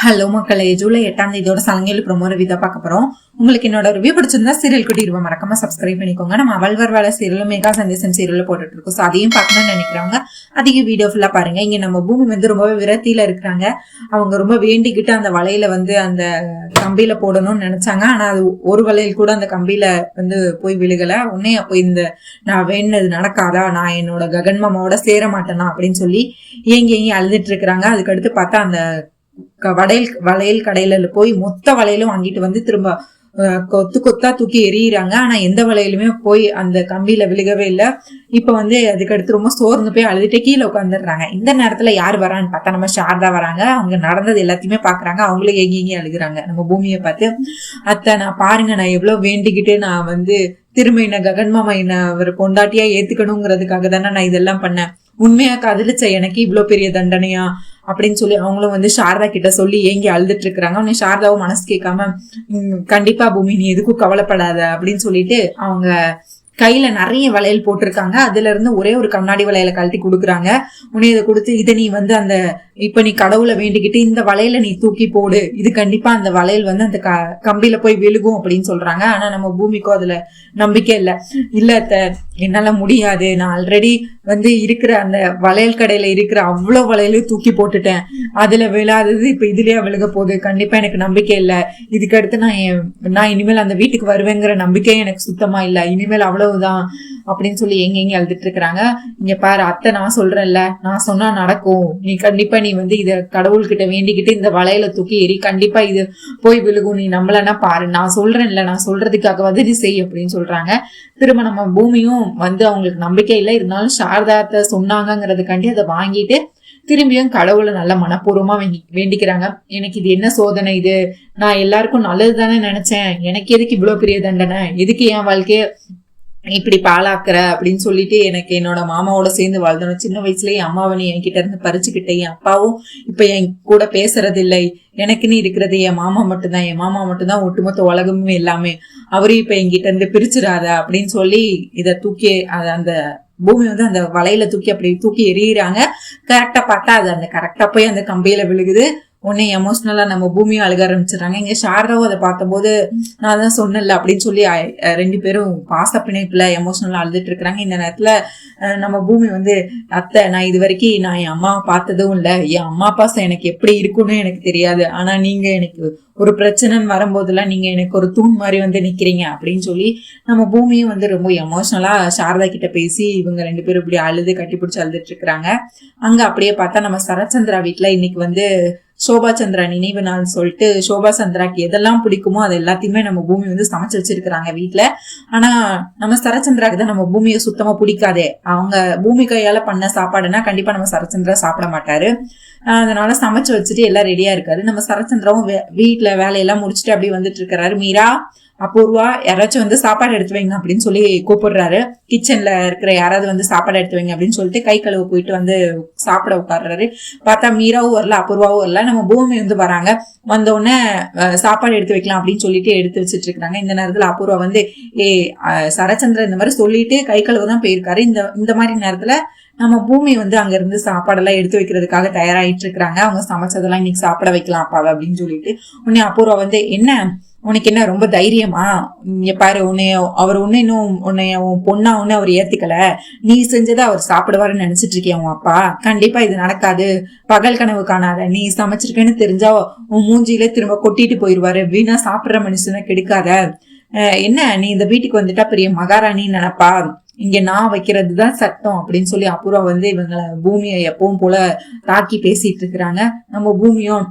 Hello மக்களே, ஜூலை 8ஆம் தேதியோட சலங்கையில் promo review தான் பார்க்க போறோம். உங்களுக்கு என்னோட ரிவ்யூ பிடிச்சிருந்தா சீரியல் குட்டிடுவோம் மறக்காம சப்ஸ்கிரைப் பண்ணிக்கோங்க. நம்ம அவள்வர் வேலை சீரியலும் மேகா சந்தேசம் சீரியல் போட்டுட்டு இருக்கோம். ஸோ அதையும் பார்க்கணும்னு நினைக்கிறவங்க அதிக வீடியோ ஃபுல்லா பாருங்க. இங்க நம்ம பூமி வந்து ரொம்பவே விரத்தியில இருக்கிறாங்க. அவங்க ரொம்ப வேண்டிக்கிட்டு அந்த வலையில வந்து அந்த கம்பியில போடணும்னு நினைச்சாங்க. ஆனா அது ஒரு வலையில் கூட அந்த கம்பியில வந்து போய் விழுகல. உடனே அப்போ இந்த நான் வேண்டது நடக்காதா, நான் என்னோட ககன் மாமாவோட சேர மாட்டேனா அப்படின்னு சொல்லி ஏங்கி அழுதுட்டு இருக்கிறாங்க. அதுக்கடுத்து பார்த்தா அந்த வளையல் கடையில போய் மொத்த வளையலும் வாங்கிட்டு வந்து திரும்ப கொத்து கொத்தா தூக்கி எறிகிறாங்க. ஆனா எந்த வளையலுமே போய் அந்த கம்பியில விழுகவே இல்லை. இப்ப வந்து அதுக்கடுத்து ரொம்ப சோர்ந்து போய் அழுதுட்டு கீழே உட்காந்துடுறாங்க. இந்த நேரத்துல யார் வரான்னு பார்த்தா நம்ம சாரதா வராங்க. அவங்க நடந்தது எல்லாத்தையுமே பாக்குறாங்க. அவங்களே எங்கி அழுகுறாங்க. நம்ம பூமியை பார்த்து, அத்தை நான் பாருங்க, நான் எவ்வளவு வேண்டிக்கிட்டு நான் வந்து திரும்ப என்ன ககன் மாமா என்ன அவர் பொண்டாட்டியா ஏத்துக்கணுங்கிறதுக்காக தானே நான் இதெல்லாம் பண்ணேன். உண்மையா காதலிச்ச எனக்கு இவ்வளவு பெரிய தண்டனையா அப்படின்னு சொல்லி அவங்களும் வந்து சாரதா கிட்ட சொல்லி ஏங்கி அழுதுட்டு இருக்கிறாங்க. உடனே சாரதாவும் மனசு கேட்காம கண்டிப்பா பூமி நீ எதுக்கும் கவலைப்படாத அப்படின்னு சொல்லிட்டு அவங்க கையில நிறைய வளையல் போட்டிருக்காங்க. அதுல இருந்து ஒரே ஒரு கண்ணாடி வளையல கழட்டி கொடுக்குறாங்க. உன்னை இதை கொடுத்து இதை நீ வந்து அந்த இப்ப நீ கடவுளை வேண்டிக்கிட்டு இந்த வளையல நீ தூக்கி போடு, இது கண்டிப்பா அந்த வளையல் வந்து அந்த கம்பியில போய் விழுகும் அப்படின்னு சொல்றாங்க. ஆனா நம்ம பூமிக்கும் அதுல நம்பிக்கை இல்ல என்னால முடியாது, நான் ஆல்ரெடி வந்து இருக்கிற அந்த வளையல் கடையில இருக்கிற அவ்வளவு வளையலையும் தூக்கி போட்டுட்டேன், அதுல விழாதது இப்ப இதுலயே விழுக போகுது, கண்டிப்பா எனக்கு நம்பிக்கை இல்லை, இதுக்கு அடுத்து நான் இனிமேல் அந்த வீட்டுக்கு வருவேங்கிற நம்பிக்கையே எனக்கு சுத்தமா இல்லை, இனிமேல் அவ்வளவுதான் அப்படின்னு சொல்லி எங்க அழுதுட்டு இருக்கிறாங்க. இங்க பாரு அத்தை, நான் சொல்றேன்ல, நான் சொன்னா நடக்கும், நீ கண்டிப்பா நீ வந்து இத கடவுள்கிட்ட வேண்டிக்கிட்டு இந்த வளையல தூக்கி எரி, கண்டிப்பா இது போய் விழுகும், நீ நம்மளன்னா பாரு, நான் சொல்றேன்ல, நான் சொல்றதுக்காக வந்து நீ செய் அப்படின்னு சொல்றாங்க. திரும்ப நம்ம பூமியும் வந்து அவங்களுக்கு நம்பிக்கை இல்லை, இருந்தாலும் சாரதாத்தை சொன்னாங்கிறதுக்காண்டி அதை வாங்கிட்டு திரும்பியும் கடவுளை நல்ல மனப்பூர்வமா வேண்டிக்கிறாங்க. எனக்கு இது என்ன சோதனை, இது நான் எல்லாருக்கும் நல்லது தானே நினைச்சேன், எனக்கு எதுக்கு இவ்வளவு பெரிய தண்டனை, எதுக்கு என் வாழ்க்கைய இப்படி பாலாக்குற அப்படின்னு சொல்லிட்டு எனக்கு என்னோட மாமாவோட சேர்ந்து வாழ்ந்தோம். சின்ன வயசுலயே அம்மாவை நீ என்கிட்ட இருந்து பறிச்சுக்கிட்டேன், என் அப்பாவும் இப்ப என் கூட பேசுறது இல்லை, எனக்குன்னு இருக்கிறது என் மாமா மட்டும்தான், என் மாமா மட்டும்தான் ஒட்டுமொத்த உலகமே எல்லாமே, அவரையும் இப்ப என்கிட்ட இருந்து பிரிச்சிடாத அப்படின்னு சொல்லி இத தூக்கி அந்த பூமி வந்து அந்த வலையில தூக்கி அப்படி தூக்கி எறிகிறாங்க. கரெக்டா பார்த்தா அது அந்த கரெக்டா போய் அந்த கம்பியில விழுகுது. உடனே எமோஷனலா நம்ம பூமியும் அழுக ஆரம்பிச்சிடறாங்க. இங்க சாரதாவும் அதை பார்த்தபோது நான் தான் சொன்னல அப்படின்னு சொல்லி ரெண்டு பேரும் பாச பிணைப்புல எமோஷனலா அழுதுட்டு இருக்கிறாங்க. இந்த நேரத்துல நம்ம பூமி வந்து, அத்தை நான் இது வரைக்கும் நான் என் அம்மாவை பார்த்ததும் இல்லை, என் அம்மா பாசம் எனக்கு எப்படி இருக்குன்னு எனக்கு தெரியாது, ஆனா நீங்க எனக்கு ஒரு பிரச்சனைன்னு வரும்போதெல்லாம் நீங்க எனக்கு ஒரு தூண் மாதிரி வந்து நிக்கிறீங்க அப்படின்னு சொல்லி நம்ம பூமியும் வந்து ரொம்ப எமோஷனலா சாரதா கிட்ட பேசி இவங்க ரெண்டு பேரும் இப்படி அழுது கட்டிப்பிடிச்சு அழுதுட்டு இருக்கிறாங்க. அங்க அப்படியே பார்த்தா நம்ம சரச்சந்திரா வீட்டுல இன்னைக்கு வந்து சோபா சந்திரா நினைவு நாள் சொல்லிட்டு சோபா சந்திராக்கு எதெல்லாம் பிடிக்குமோ அது எல்லாத்தையுமே நம்ம பூமி வந்து சமைச்சு வச்சிருக்கிறாங்க வீட்டுல. ஆனா நம்ம சரச்சந்திராக்கு தான் நம்ம பூமியை சுத்தமா பிடிக்காதே. அவங்க பூமி கையால பண்ண சாப்பாடுனா கண்டிப்பா நம்ம சரச்சந்திரா சாப்பிட மாட்டாரு. அதனால சமைச்சு வச்சுட்டு எல்லாம் ரெடியா இருக்காரு. நம்ம சரச்சந்திராவும் வீட்டுல வேலையெல்லாம் முடிச்சுட்டு அப்படியே வந்துட்டு இருக்கிறாரு. மீரா, அபூர்வா, யாராச்சும் வந்து சாப்பாடு எடுத்து வைங்க அப்படின்னு சொல்லி கூப்பிடுறாரு. கிச்சன்ல இருக்கிற யாராவது வந்து சாப்பாடு எடுத்து வைங்க அப்படின்னு சொல்லிட்டு கை கழுவு போயிட்டு வந்து சாப்பிட உட்காடுறாரு. பார்த்தா மீராவும் வரல, அபூர்வாவும் வரல. நம்ம பூமி வந்து வராங்க. வந்த உடனே சாப்பாடு எடுத்து வைக்கலாம் அப்படின்னு சொல்லிட்டு எடுத்து வச்சுட்டு இருக்காங்க. இந்த நேரத்துல அபூர்வா வந்து, சரச்சந்திரன் இந்த மாதிரி சொல்லிட்டு கை கழுவு தான் போயிருக்காரு. இந்த மாதிரி நேரத்துல நம்ம பூமி வந்து அங்க இருந்து சாப்பாடெல்லாம் எடுத்து வைக்கிறதுக்காக தயாராயிட்டு இருக்கிறாங்க. அவங்க சமைச்சதெல்லாம் இன்னைக்கு சாப்பிட வைக்கலாம் அப்பாவை அப்படின்னு சொல்லிட்டு. உடனே அபூர்வா வந்து, என்ன உனக்கு என்ன ரொம்ப தைரியமா, இங்க பாரு அவர் இன்னும் உன் பொண்ணா அவர் ஏத்துக்கல, நீ செஞ்சதை அவர் சாப்பிடுவாருன்னு நினைச்சிட்டு இருக்கிய உன் அப்பா, கண்டிப்பா இது நடக்காது, பகல் கனவு காணாத, நீ சமைச்சிருக்கேன்னு தெரிஞ்சா உன் மூஞ்சியில திரும்ப கொட்டிட்டு போயிருவாரு, வீணா சாப்பிடுற மனுஷனை கெடுக்காத, என்ன நீ இந்த வீட்டுக்கு வந்துட்டா பெரிய மகாராணின்னு நினைப்பா, இங்க நான் வைக்கிறதுதான் சட்டம் அப்படின்னு சொல்லி அபூர்வா வந்து இவங்களை பூமியை எப்பவும் போல தாக்கி பேசிட்டு இருக்கிறாங்க. நம்ம பூமியும்,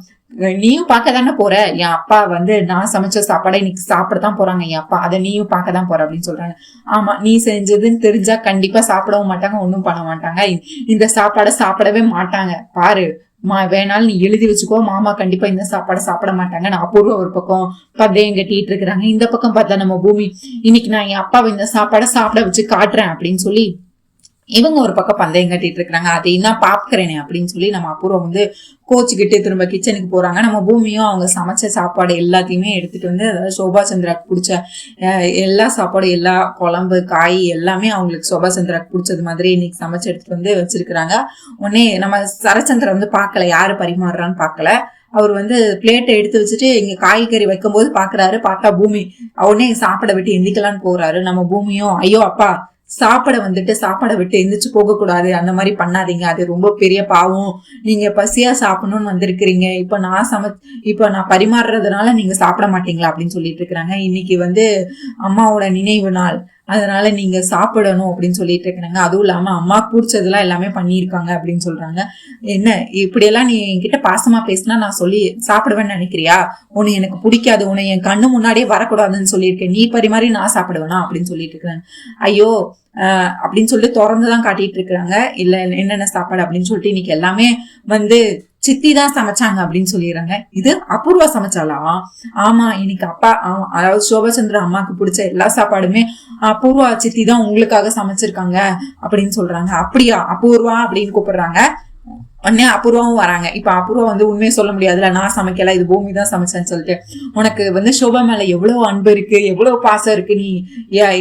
நீயும் பார்க்க தானே போற, என் அப்பா வந்து நான் சமைச்ச சாப்பாடை இன்னைக்கு சாப்பிடத்தான் போறாங்க என் அப்பா, அதை நீயும் பார்க்க தான் போற அப்படின்னு சொல்றாங்க. ஆமா, நீ செஞ்சதுன்னு தெரிஞ்சா கண்டிப்பா சாப்பிடவும் மாட்டாங்க, ஒன்னும் பண்ண மாட்டாங்க, இந்த சாப்பாடை சாப்பிடவே மாட்டாங்க, பாரு வேணாலும் நீ எழுதி வச்சுக்கோ, மாமா கண்டிப்பா இந்த சாப்பாடை சாப்பிட மாட்டாங்க. நான் அபூர்வ ஒரு பக்கம் பந்தயம் கட்டிட்டு இருக்கிறாங்க. இந்த பக்கம் பார்த்தா நம்ம பூமி, இன்னைக்கு நான் என் அப்பாவை இந்த சாப்பாடை சாப்பிட வச்சு காட்டுறேன் அப்படின்னு சொல்லி இவங்க ஒரு பக்கம் பந்தயம் கட்டிட்டு இருக்காங்க. அதையும் தான் பாக்குறேனே அப்படின்னு சொல்லி நம்ம அப்புறம் வந்து கோச்சுக்கிட்டு திரும்ப கிச்சனுக்கு போறாங்க. நம்ம பூமியும் அவங்க சமைச்ச சாப்பாடு எல்லாத்தையுமே எடுத்துட்டு வந்து, அதாவது சோபா சந்திராக்கு பிடிச்ச எல்லா சாப்பாடு, எல்லா குழம்பு, காய் எல்லாமே அவங்களுக்கு சோபா சந்திராக்கு பிடிச்சது மாதிரி இன்னைக்கு சமைச்சு எடுத்துட்டு வந்து வச்சிருக்கிறாங்க. உடனே நம்ம சரச்சந்திரன் வந்து பாக்கல யாரு பரிமாறுறான்னு பாக்கல. அவர் வந்து பிளேட்டை எடுத்து வச்சுட்டு இங்க காய்கறி வைக்கும் போது பாக்குறாரு. பார்த்தா பூமி உடனே சாப்பிட விட்டு எந்திக்கலான்னு போறாரு. நம்ம பூமியும் ஐயோ அப்பா சாப்பாடை விட்டு எந்திரிச்சு போக கூடாது, அந்த மாதிரி பண்ணாதீங்க, அது ரொம்ப பெரிய பாவம், நீங்க பசியா சாப்பிடணும்னு வந்திருக்கிறீங்க, இப்ப நான் பரிமாறுறதுனால நீங்க சாப்பிட மாட்டீங்களா அப்படின்னு சொல்லிட்டு இருக்கிறாங்க. இன்னைக்கு வந்து அம்மாவோட நினைவு நாள், அதனால நீங்க சாப்பிடணும் அப்படின்னு சொல்லிட்டு இருக்கிறாங்க. அதுவும் இல்லாம அம்மா பிடிச்சதெல்லாம் எல்லாமே பண்ணியிருக்காங்க அப்படின்னு சொல்றாங்க. என்ன இப்படியெல்லாம் நீ என்கிட்ட பாசமா பேசினா நான் சொல்லி சாப்பிடுவேன்னு நினைக்கிறியா? உன்னை எனக்கு பிடிக்காது, உன்னை என் கண்ணு முன்னாடியே வரக்கூடாதுன்னு சொல்லியிருக்கேன், நீ பரிமாறி நான் சாப்பிடுவேனா அப்படின்னு சொல்லிட்டு இருக்கிறாங்க. ஐயோ அப்படின்னு சொல்லிட்டு திறந்துதான் காட்டிட்டு இருக்கிறாங்க. இல்ல என்னென்ன சாப்பாடு அப்படின்னு சொல்லிட்டு இன்னைக்கு எல்லாமே வந்து சித்தி தான் சமைச்சாங்க அப்படின்னு சொல்லிடுறாங்க. இது அபூர்வா சமைச்சாலா? ஆமா, இன்னைக்கு அப்பா அதாவது சோபச்சந்திர அம்மாக்கு பிடிச்ச எல்லா சாப்பாடுமே அபூர்வா சித்தி தான் உங்களுக்காக சமைச்சிருக்காங்க அப்படின்னு சொல்றாங்க. அப்படியா அபூர்வா அப்படின்னு கூப்பிடுறாங்க. உடனே அபூர்வாவும் வராங்க. இப்ப அபூர்வா வந்து உண்மையை சொல்ல முடியாதுல, நான் சமைக்கல, இது பூமி தான் சமைச்சேன்னு சொல்லிட்டு. உனக்கு வந்து சோபா மேல எவ்வளவு அன்பு இருக்கு, எவ்வளவு பாசம் இருக்கு, நீ